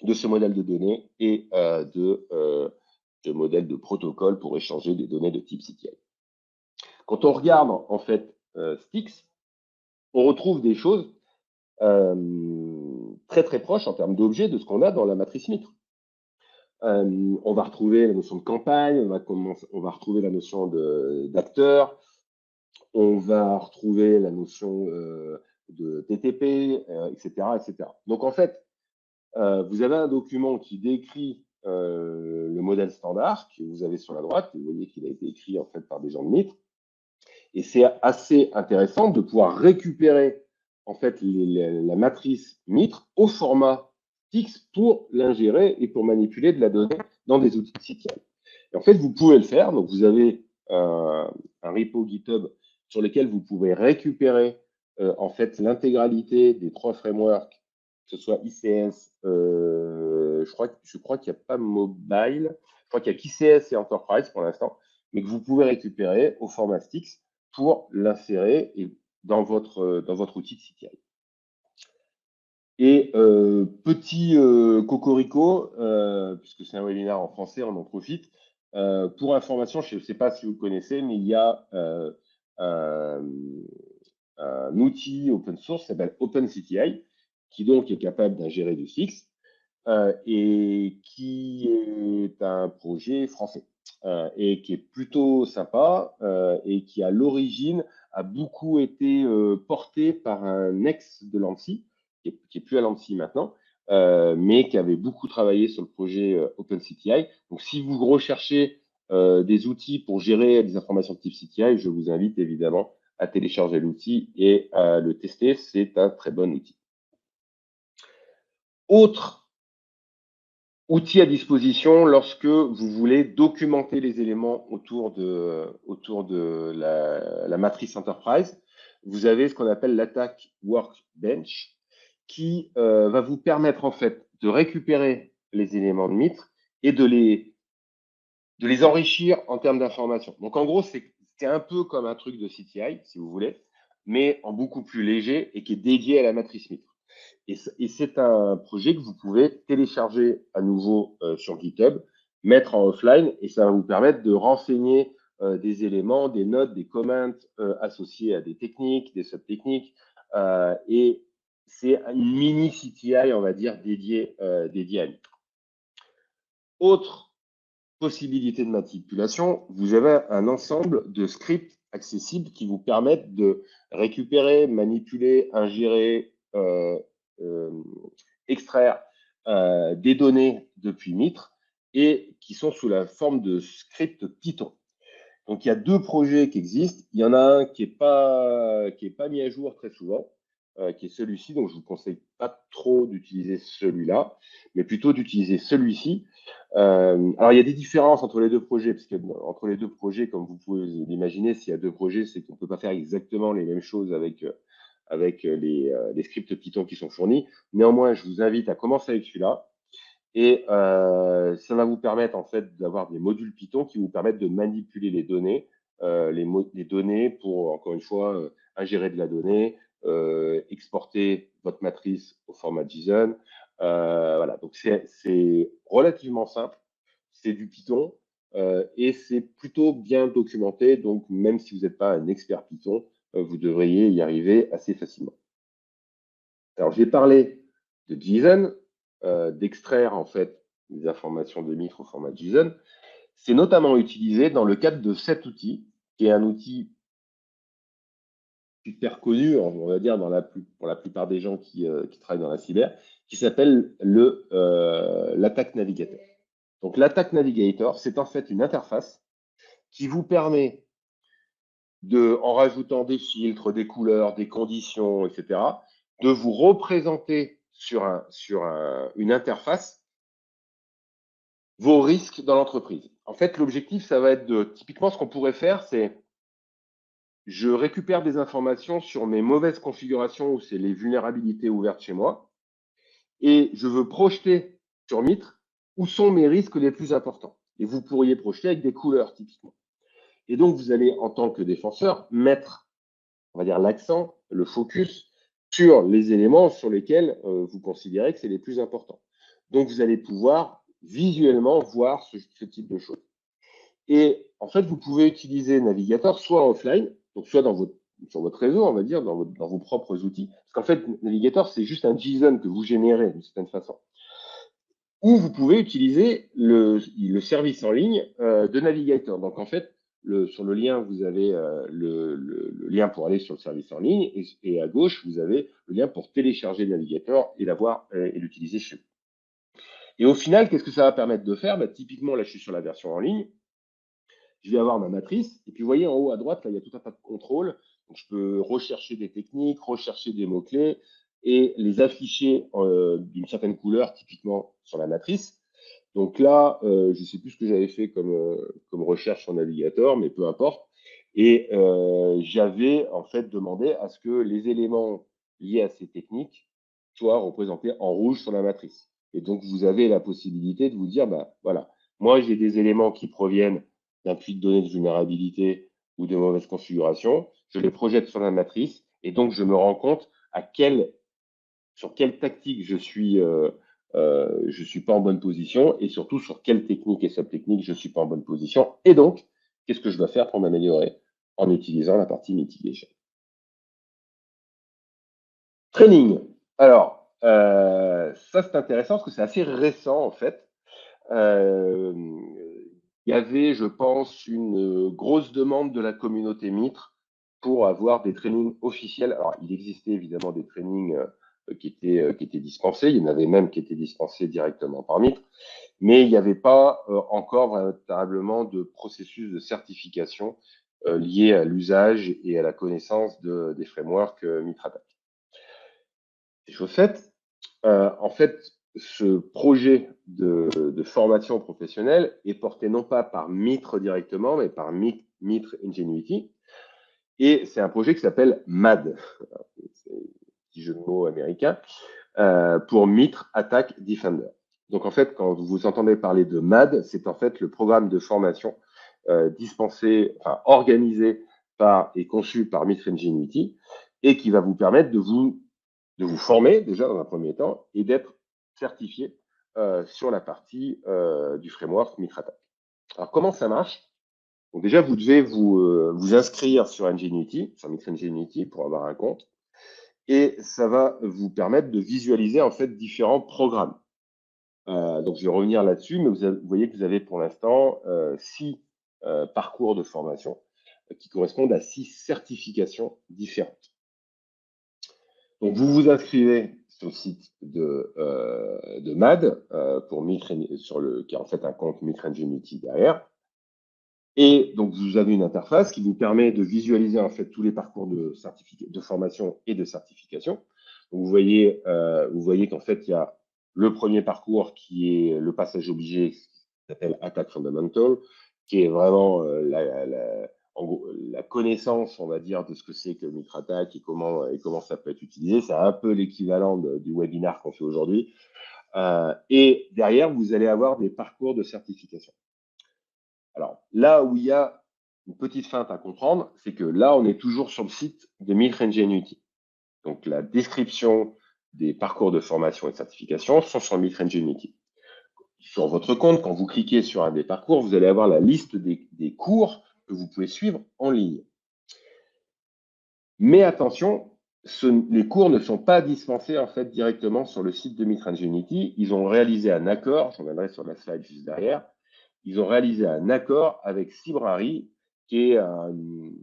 de ce modèle de données et de modèle de protocole pour échanger des données de type CTI. Quand on regarde en fait Stix, on retrouve des choses très très proches en termes d'objets de ce qu'on a dans la matrice Mitre. On va retrouver la notion de campagne, on va retrouver la notion d'acteur, on va retrouver la notion de TTP, etc., etc. Donc, en fait, vous avez un document qui décrit le modèle standard que vous avez sur la droite. Vous voyez qu'il a été écrit en fait par des gens de Mitre. Et c'est assez intéressant de pouvoir récupérer en fait la matrice Mitre au format fixe pour l'ingérer et pour manipuler de la donnée dans des outils de CTI. Et en fait, vous pouvez le faire. Donc, vous avez un repo GitHub sur lequel vous pouvez récupérer en fait l'intégralité des 3 frameworks, que ce soit ICS, je crois qu'il n'y a pas mobile, je crois qu'il y a qu'ICS et Enterprise pour l'instant, mais que vous pouvez récupérer au format Stix pour l'insérer dans votre outil de CTI. Et petit cocorico, puisque c'est un webinaire en français, on en profite. Pour information, je ne sais pas si vous connaissez, mais il y a un outil open source qui s'appelle OpenCTI, qui donc est capable d'ingérer du Stix et qui est un projet français et qui est plutôt sympa et qui à l'origine a beaucoup été porté par un ex de l'ANSSI, qui est plus à l'ANSSI maintenant, mais qui avait beaucoup travaillé sur le projet OpenCTI. Donc, si vous recherchez des outils pour gérer des informations de type CTI, je vous invite évidemment à télécharger l'outil et à le tester. C'est un très bon outil. Autre outil à disposition lorsque vous voulez documenter les éléments autour de la matrice Enterprise, vous avez ce qu'on appelle l'attaque Workbench qui va vous permettre en fait de récupérer les éléments de Mitre et de les enrichir en termes d'informations. Donc en gros, c'est un peu comme un truc de CTI, si vous voulez, mais en beaucoup plus léger et qui est dédié à la matrice Mitre. Et c'est un projet que vous pouvez télécharger à nouveau sur GitHub, mettre en offline, et ça va vous permettre de renseigner des éléments, des notes, des comments associés à des techniques, des sub-techniques. Et c'est une mini CTI, on va dire, dédiée à lui. Autre possibilité de manipulation, vous avez un ensemble de scripts accessibles qui vous permettent de récupérer, manipuler, ingérer, extraire des données depuis Mitre et qui sont sous la forme de scripts Python. Donc, il y a 2 projets qui existent. Il y en a un qui n'est pas mis à jour très souvent, qui est celui-ci. Donc, je ne vous conseille pas trop d'utiliser celui-là, mais plutôt d'utiliser celui-ci. Alors, il y a des différences entre les 2 projets, parce que entre les 2 projets, comme vous pouvez l'imaginer, s'il y a 2 projets, c'est qu'on ne peut pas faire exactement les mêmes choses avec les scripts Python qui sont fournis. Néanmoins, je vous invite à commencer avec celui-là. Et ça va vous permettre en fait d'avoir des modules Python qui vous permettent de manipuler les données, les données pour, encore une fois, ingérer de la donnée, exporter votre matrice au format JSON. Voilà, donc c'est relativement simple, c'est du Python et c'est plutôt bien documenté. Donc, même si vous n'êtes pas un expert Python, vous devriez y arriver assez facilement. Alors, j'ai parlé de JSON, d'extraire en fait des informations de Mitre au format JSON. C'est notamment utilisé dans le cadre de cet outil, qui est un outil super connu, on va dire, pour la plupart des gens qui travaillent dans la cyber, qui s'appelle l'Attack Navigator. Donc, l'Attack Navigator, c'est en fait une interface qui vous permet en rajoutant des filtres, des couleurs, des conditions, etc., de vous représenter sur une interface vos risques dans l'entreprise. En fait, l'objectif, ça va être typiquement, ce qu'on pourrait faire, c'est je récupère des informations sur mes mauvaises configurations ou c'est les vulnérabilités ouvertes chez moi et je veux projeter sur Mitre où sont mes risques les plus importants. Et vous pourriez projeter avec des couleurs, typiquement. Et donc, vous allez, en tant que défenseur, mettre, on va dire, l'accent, le focus sur les éléments sur lesquels vous considérez que c'est les plus importants. Donc, vous allez pouvoir visuellement voir ce type de choses. Et en fait, vous pouvez utiliser Navigator soit offline, donc soit sur votre réseau, on va dire, dans vos propres outils. Parce qu'en fait, Navigator, c'est juste un JSON que vous générez d'une certaine façon. Ou vous pouvez utiliser le service en ligne de Navigator. Donc en fait, sur le lien, vous avez le lien pour aller sur le service en ligne et à gauche, vous avez le lien pour télécharger le navigateur et l'avoir et l'utiliser chez vous. Et au final, qu'est-ce que ça va permettre de faire? Typiquement, là, je suis sur la version en ligne. Je vais avoir ma matrice. Et puis, vous voyez, en haut à droite, là, il y a tout un tas de contrôles. Donc, je peux rechercher des techniques, rechercher des mots-clés et les afficher d'une certaine couleur, typiquement sur la matrice. Donc là, je ne sais plus ce que j'avais fait comme recherche sur Navigator, mais peu importe. Et j'avais en fait demandé à ce que les éléments liés à ces techniques soient représentés en rouge sur la matrice. Et donc, vous avez la possibilité de vous dire, voilà, moi, j'ai des éléments qui proviennent d'un puits de données de vulnérabilité ou de mauvaise configuration. Je les projette sur la matrice et donc, je me rends compte sur quelle tactique je suis pas en bonne position et surtout sur quelle technique et sub-technique je suis pas en bonne position. Et donc, qu'est-ce que je dois faire pour m'améliorer en utilisant la partie mitigation. Training. Alors, ça c'est intéressant parce que c'est assez récent en fait. Il y avait, je pense, une grosse demande de la communauté Mitre pour avoir des trainings officiels. Alors, il existait évidemment des trainings qui étaient dispensés. Il y en avait même qui étaient dispensés directement par Mitre, mais il n'y avait pas encore véritablement de processus de certification lié à l'usage et à la connaissance des frameworks Mitre Attack. C'est chose faite. En fait, ce projet de formation professionnelle est porté non pas par Mitre directement, mais par Mitre Ingenuity. Et c'est un projet qui s'appelle MAD, c'est un petit jeu de mots américain, pour Mitre Attack Defender. Donc en fait, quand vous entendez parler de MAD, c'est en fait le programme de formation organisé par et conçu par Mitre Ingenuity et qui va vous permettre de vous former déjà dans un premier temps et d'être certifié sur la partie du framework Mitre Attack. Alors comment ça marche? Donc déjà, vous devez vous inscrire sur Ingenuity, sur Mitre Ingenuity pour avoir un compte. Et ça va vous permettre de visualiser en fait différents programmes. Donc je vais revenir là-dessus, mais vous voyez que vous avez pour l'instant 6 parcours de formation qui correspondent à 6 certifications différentes. Donc vous vous inscrivez sur le site de MAD pour qui est en fait un compte Mitre Ingenuity derrière. Et donc, vous avez une interface qui vous permet de visualiser en fait tous les parcours de formation et de certification. Donc, vous voyez qu'en fait, il y a le premier parcours qui est le passage obligé, qui s'appelle Attack Fundamental, qui est vraiment en gros, la connaissance, on va dire, de ce que c'est que Mitre Attack et comment ça peut être utilisé. C'est un peu l'équivalent du webinaire qu'on fait aujourd'hui. Et derrière, vous allez avoir des parcours de certification. Alors, là où il y a une petite feinte à comprendre, c'est que là, on est toujours sur le site de Mitre Ingenuity. Donc, la description des parcours de formation et de certification sont sur Mitre Ingenuity. Sur votre compte, quand vous cliquez sur un des parcours, vous allez avoir la liste des cours que vous pouvez suivre en ligne. Mais attention, les cours ne sont pas dispensés en fait directement sur le site de Mitre Ingenuity. Ils ont réalisé un accord, je reviendrai sur la slide juste derrière, ils ont réalisé un accord avec Cybrary, qui est une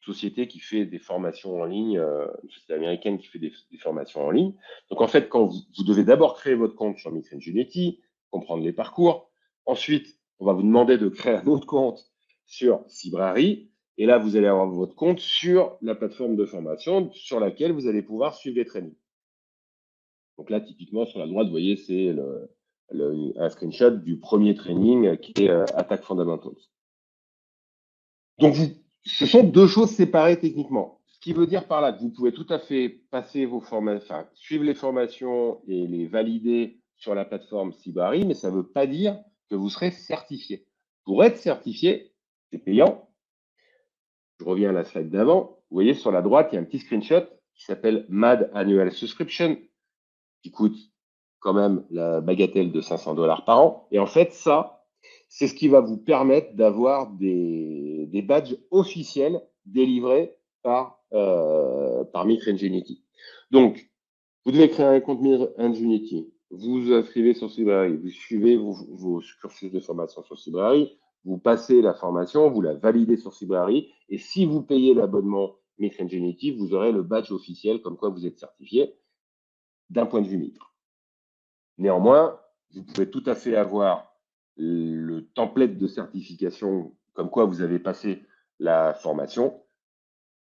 société qui fait des formations en ligne, une société américaine qui fait des formations en ligne. Donc en fait, quand vous devez d'abord créer votre compte sur Mitre Ingenuity, comprendre les parcours. Ensuite, on va vous demander de créer un autre compte sur Cybrary. Et là, vous allez avoir votre compte sur la plateforme de formation sur laquelle vous allez pouvoir suivre les trainings. Donc là, typiquement, sur la droite, vous voyez, c'est un screenshot du premier training qui est Attack Fundamentals. Donc, ce sont deux choses séparées techniquement. Ce qui veut dire par là que vous pouvez tout à fait passer suivre les formations et les valider sur la plateforme Cybrary, mais ça ne veut pas dire que vous serez certifié. Pour être certifié, c'est payant. Je reviens à la slide d'avant. Vous voyez, sur la droite, il y a un petit screenshot qui s'appelle MAD Annual Subscription, qui coûte quand même la bagatelle de 500 $ par an. Et en fait, ça, c'est ce qui va vous permettre d'avoir des badges officiels délivrés par Mitre Ingenuity. Donc, vous devez créer un compte Mitre Ingenuity. Vous vous inscrivez sur Cybrary, vous suivez vos cursus de formation sur Cybrary, vous passez la formation, vous la validez sur Cybrary, et si vous payez l'abonnement Mitre Ingenuity, vous aurez le badge officiel comme quoi vous êtes certifié d'un point de vue Mitre. Néanmoins, vous pouvez tout à fait avoir le template de certification comme quoi vous avez passé la formation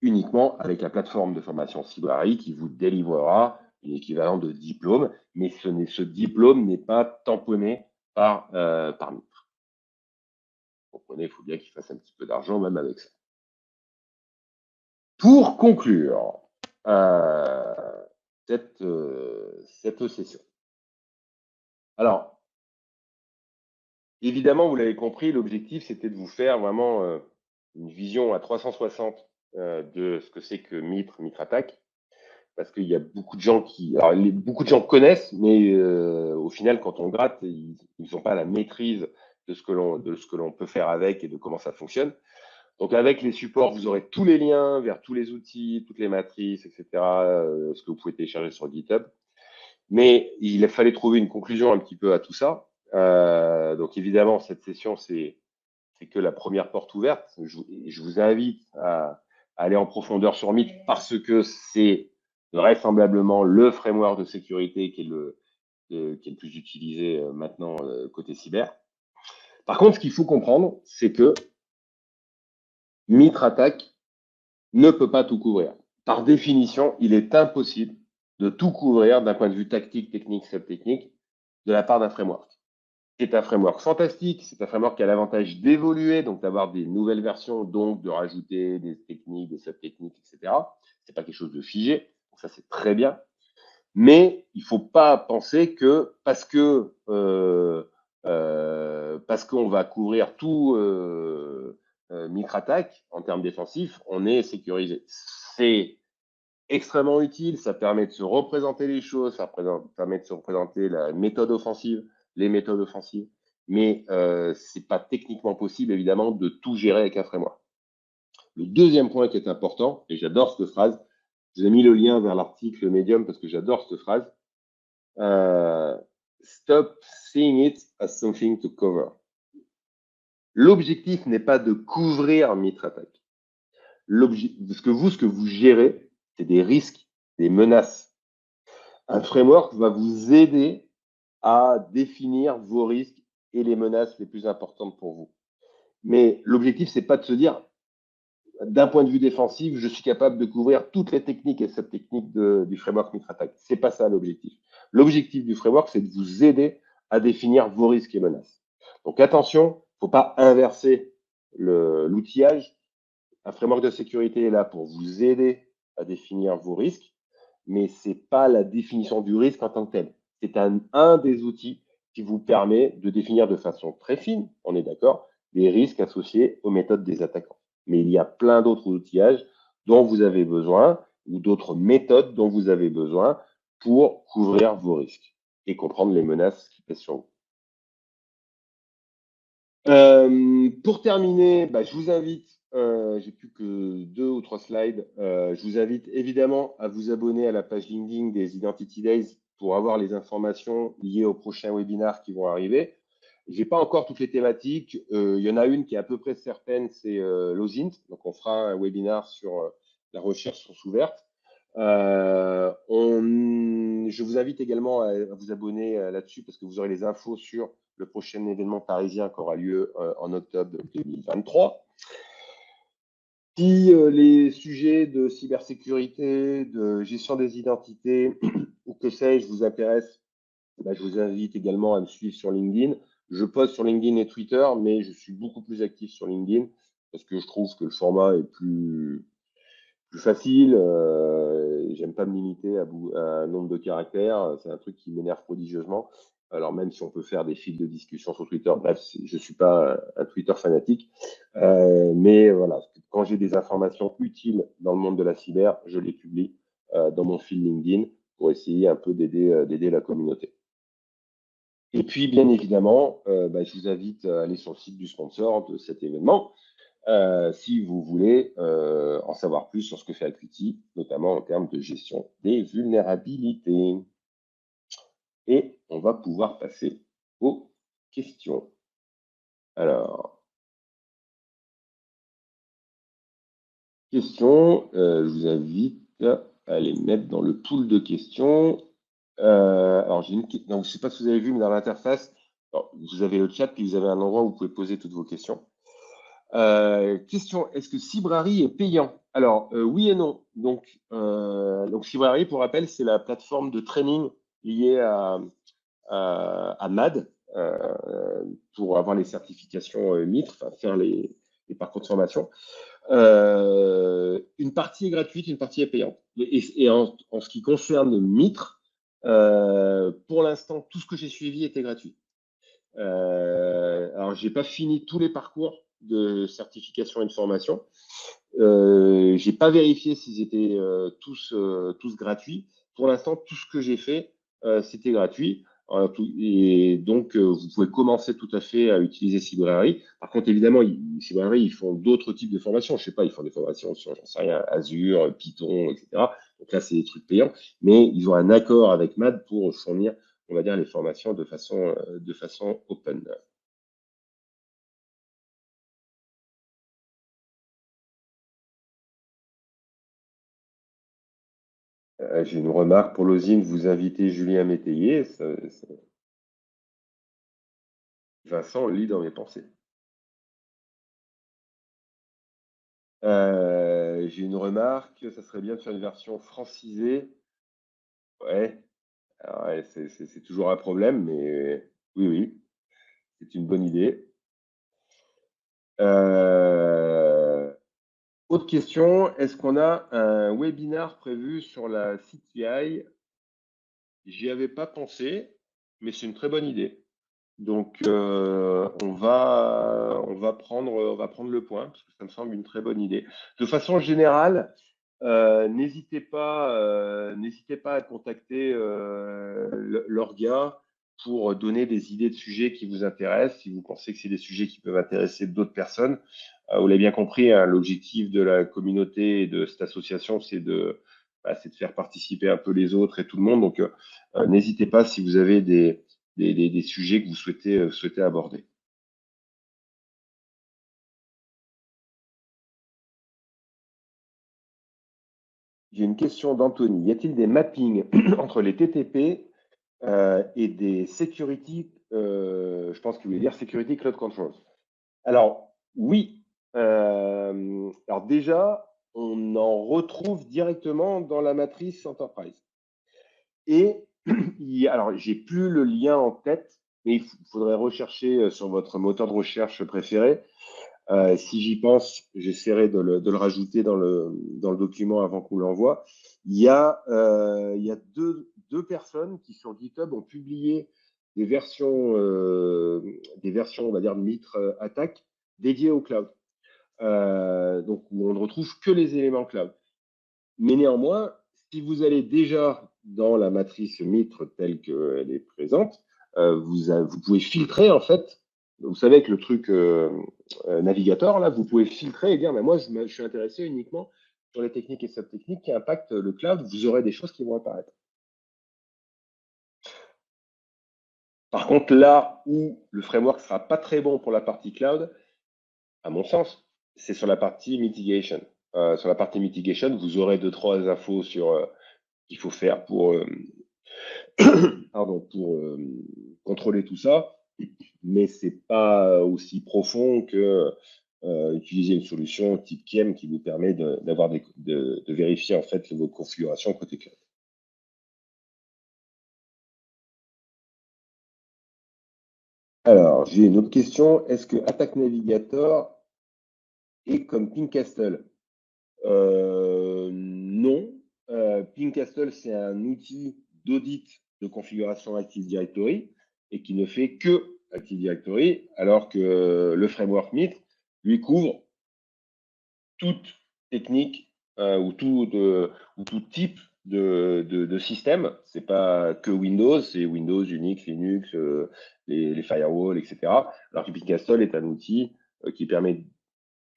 uniquement avec la plateforme de formation Cybrary qui vous délivrera une équivalent de diplôme, mais ce diplôme n'est pas tamponné par Mitre. Vous comprenez, il faut bien qu'il fasse un petit peu d'argent même avec ça. Pour conclure cette session. Alors, évidemment, vous l'avez compris, l'objectif, c'était de vous faire vraiment une vision à 360 de ce que c'est que Mitre Attack, parce qu'il y a beaucoup de gens beaucoup de gens connaissent, mais au final, quand on gratte, ils n'ont pas la maîtrise de ce que l'on peut faire avec et de comment ça fonctionne. Donc, avec les supports, vous aurez tous les liens vers tous les outils, toutes les matrices, etc., ce que vous pouvez télécharger sur GitHub. Mais il fallait trouver une conclusion un petit peu à tout ça. Donc, évidemment, cette session, c'est que la première porte ouverte. Je vous invite à aller en profondeur sur Myth parce que c'est vraisemblablement le framework de sécurité qui est le plus utilisé maintenant côté cyber. Par contre, ce qu'il faut comprendre, c'est que Mitre Attack ne peut pas tout couvrir. Par définition, il est impossible de tout couvrir d'un point de vue tactique, technique, subtechnique de la part d'un framework. C'est un framework fantastique, c'est un framework qui a l'avantage d'évoluer, donc d'avoir des nouvelles versions, donc de rajouter des techniques, des subtechniques, etc. C'est pas quelque chose de figé, donc ça c'est très bien. Mais il faut pas penser que parce qu'on va couvrir tout Mitre Attack en termes défensifs, on est sécurisé. C'est extrêmement utile, ça permet de se représenter les choses, ça permet de se représenter la méthode offensive, les méthodes offensives, mais c'est pas techniquement possible évidemment de tout gérer avec un framework. Le deuxième point qui est important, et j'adore cette phrase, je vous ai mis le lien vers l'article Medium parce que j'adore cette phrase, stop seeing it as something to cover. L'objectif n'est pas de couvrir Mitre Attack. Ce que vous gérez, c'est des risques, des menaces. Un framework va vous aider à définir vos risques et les menaces les plus importantes pour vous. Mais l'objectif, c'est pas de se dire, d'un point de vue défensif, je suis capable de couvrir toutes les techniques et subtechniques du framework Mitre Attack. C'est pas ça l'objectif. L'objectif du framework, c'est de vous aider à définir vos risques et menaces. Donc attention, faut pas inverser l'outillage. Un framework de sécurité est là pour vous aider à définir vos risques, mais c'est pas la définition du risque en tant que tel. C'est un des outils qui vous permet de définir de façon très fine, on est d'accord, les risques associés aux méthodes des attaquants. Mais il y a plein d'autres outillages dont vous avez besoin ou d'autres méthodes dont vous avez besoin pour couvrir vos risques et comprendre les menaces qui pèsent sur vous. Pour terminer, je vous invite, j'ai plus que 2 ou 3 slides, je vous invite évidemment à vous abonner à la page LinkedIn des Identity Days pour avoir les informations liées aux prochains webinars qui vont arriver. J'ai pas encore toutes les thématiques, il y en a une qui est à peu près certaine, c'est l'OSINT, donc on fera un webinar sur la recherche source ouverte. Je vous invite également à vous abonner là-dessus parce que vous aurez les infos sur le prochain événement parisien qui aura lieu en octobre 2023. Si les sujets de cybersécurité, de gestion des identités ou que sais-je vous intéressent, je vous invite également à me suivre sur LinkedIn. Je poste sur LinkedIn et Twitter, mais je suis beaucoup plus actif sur LinkedIn parce que je trouve que le format est plus facile. J'aime pas me limiter à un nombre de caractères. C'est un truc qui m'énerve prodigieusement. Alors même si on peut faire des fils de discussion sur Twitter, bref, je suis pas un Twitter fanatique. Mais voilà, quand j'ai des informations utiles dans le monde de la cyber, je les publie dans mon fil LinkedIn pour essayer un peu d'aider la communauté. Et puis, bien évidemment, je vous invite à aller sur le site du sponsor de cet événement, si vous voulez en savoir plus sur ce que fait Acuity, notamment en termes de gestion des vulnérabilités. Et on va pouvoir passer aux questions. Alors, Questions, je vous invite à les mettre dans le pool de questions. Alors, j'ai une question. Donc, je ne sais pas si vous avez vu, mais dans l'interface, vous avez le chat, puis vous avez un endroit où vous pouvez poser toutes vos questions. Question, est-ce que Cibrari est payant? Alors, oui et non. Donc Cibrari, pour rappel, c'est la plateforme de training liée à MAD pour avoir les certifications MITRE, enfin, faire les parcours de formation. Une partie est gratuite, une partie est payante. Et en ce qui concerne MITRE, pour l'instant, tout ce que j'ai suivi était gratuit. Alors, j'ai pas fini tous les parcours de certification et de formation. J'ai pas vérifié s'ils étaient tous gratuits. Pour l'instant, tout ce que j'ai fait, c'était gratuit. Et donc, vous pouvez commencer tout à fait à utiliser Cibrari. Par contre, évidemment, Cibrari, ils font d'autres types de formations. Je sais pas, ils font des formations sur, j'en sais rien, Azure, Python, etc. Donc là, c'est des trucs payants. Mais ils ont un accord avec MAD pour fournir, on va dire, les formations de façon open. J'ai une remarque pour Losine, vous invitez Julien Métayer. Vincent lit dans mes pensées. J'ai une remarque, ça serait bien de faire une version francisée. Ouais, alors, ouais, c'est toujours un problème, mais oui, oui, c'est une bonne idée. Euh, Autre question, est-ce qu'on a un webinar prévu sur la CTI? J'y avais pas pensé, mais c'est une très bonne idée. Donc, on va prendre le point, parce que ça me semble une très bonne idée. De façon générale, n'hésitez pas à contacter l'orga pour donner des idées de sujets qui vous intéressent, si vous pensez que c'est des sujets qui peuvent intéresser d'autres personnes. Vous l'avez bien compris, hein, l'objectif de la communauté et de cette association, c'est de faire participer un peu les autres et tout le monde. Donc, n'hésitez pas si vous avez des sujets que vous souhaitez aborder. J'ai une question d'Anthony. Y a-t-il des mappings entre les TTP et des security, je pense qu'il voulait dire security cloud controls? Alors, oui. Alors déjà, on en retrouve directement dans la matrice enterprise. Et alors, j'ai plus le lien en tête, mais il faudrait rechercher sur votre moteur de recherche préféré. Si j'y pense, j'essaierai de le rajouter dans le document avant qu'on l'envoie. Il y a deux personnes qui sur GitHub ont publié des versions, on va dire, de Mitre Attack dédiées au cloud. Donc, où on ne retrouve que les éléments cloud. Mais néanmoins, si vous allez déjà dans la matrice Mitre telle qu'elle est présente, vous pouvez filtrer en fait. Vous savez, avec le truc navigateur, là, vous pouvez filtrer et dire, mais moi, je suis intéressé uniquement sur les techniques et sub-techniques qui impactent le cloud. Vous aurez des choses qui vont apparaître. Par contre, là où le framework sera pas très bon pour la partie cloud, à mon sens, c'est sur la partie mitigation. Sur la partie mitigation, vous aurez deux, trois infos sur qu'il faut faire pour contrôler tout ça, mais c'est pas aussi profond que utiliser une solution type KIEM qui vous permet de vérifier en fait vos configurations côté cloud. Alors, j'ai une autre question. Est-ce que Attack Navigator est comme Ping Castle? Non. Ping Castle, c'est un outil d'audit de configuration Active Directory et qui ne fait que Active Directory, alors que le framework Mitre lui couvre toute technique ou tout type de système. C'est pas que Windows, c'est Windows, Unix, Linux, les firewalls, etc. Alors que Ping Castle est un outil qui permet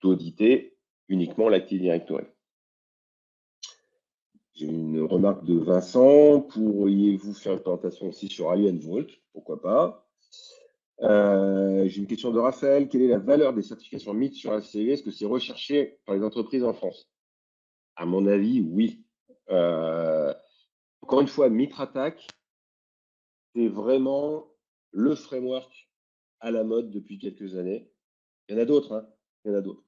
d'auditer uniquement l'Active Directory. J'ai une remarque de Vincent. Pourriez-vous faire une présentation aussi sur Alien Vault? Pourquoi pas? J'ai une question de Raphaël. Quelle est la valeur des certifications MIT sur ACV? Est-ce que c'est recherché par les entreprises en France? À mon avis, oui. Encore une fois, MitraTac, c'est vraiment le framework à la mode depuis quelques années. Il y en a d'autres, hein, il y en a d'autres.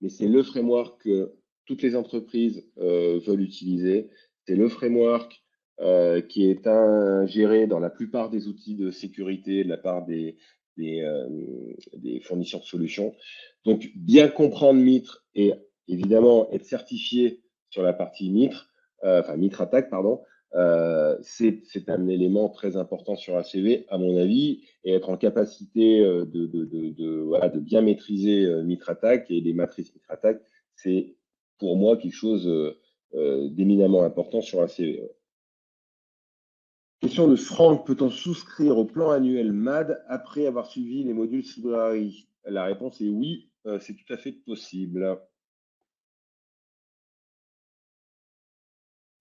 Mais c'est le framework que toutes les entreprises veulent utiliser. C'est le framework qui est ingéré dans la plupart des outils de sécurité de la part des, euh, des fournisseurs de solutions. Donc, bien comprendre Mitre et évidemment être certifié sur la partie Mitre, enfin Mitre Attack, pardon, c'est un élément très important sur ACV, à mon avis, et être en capacité voilà, de bien maîtriser MitraTac et les matrices MitraTac, c'est pour moi quelque chose d'éminemment important sur ACV. Ouais. Question de Franck, peut-on souscrire au plan annuel MAD après avoir suivi les modules Library? La réponse est oui, c'est tout à fait possible.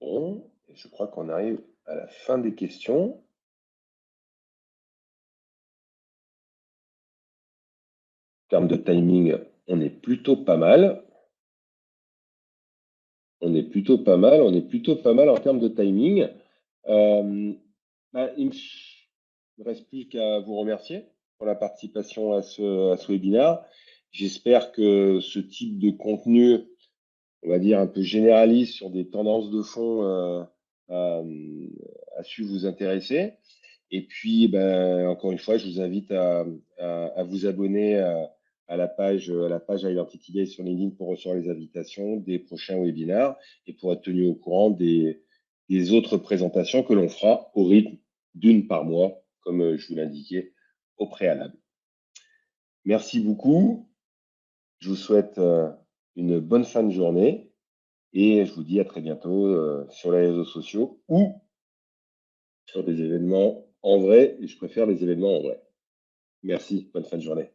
Bon, je crois qu'on arrive à la fin des questions. En termes de timing, on est plutôt pas mal. On est plutôt pas mal. On est plutôt pas mal en termes de timing. Il me reste plus qu'à vous remercier pour la participation à ce webinaire. J'espère que ce type de contenu, on va dire un peu généraliste sur des tendances de fond, a, a su vous intéresser. Et puis, encore une fois, je vous invite à vous abonner à la page Identity Day sur LinkedIn pour recevoir les invitations des prochains webinaires et pour être tenu au courant des autres présentations que l'on fera au rythme d'une par mois, comme je vous l'indiquais au préalable. Merci beaucoup. Je vous souhaite une bonne fin de journée et je vous dis à très bientôt sur les réseaux sociaux ou sur des événements en vrai. Et je préfère les événements en vrai. Merci, bonne fin de journée.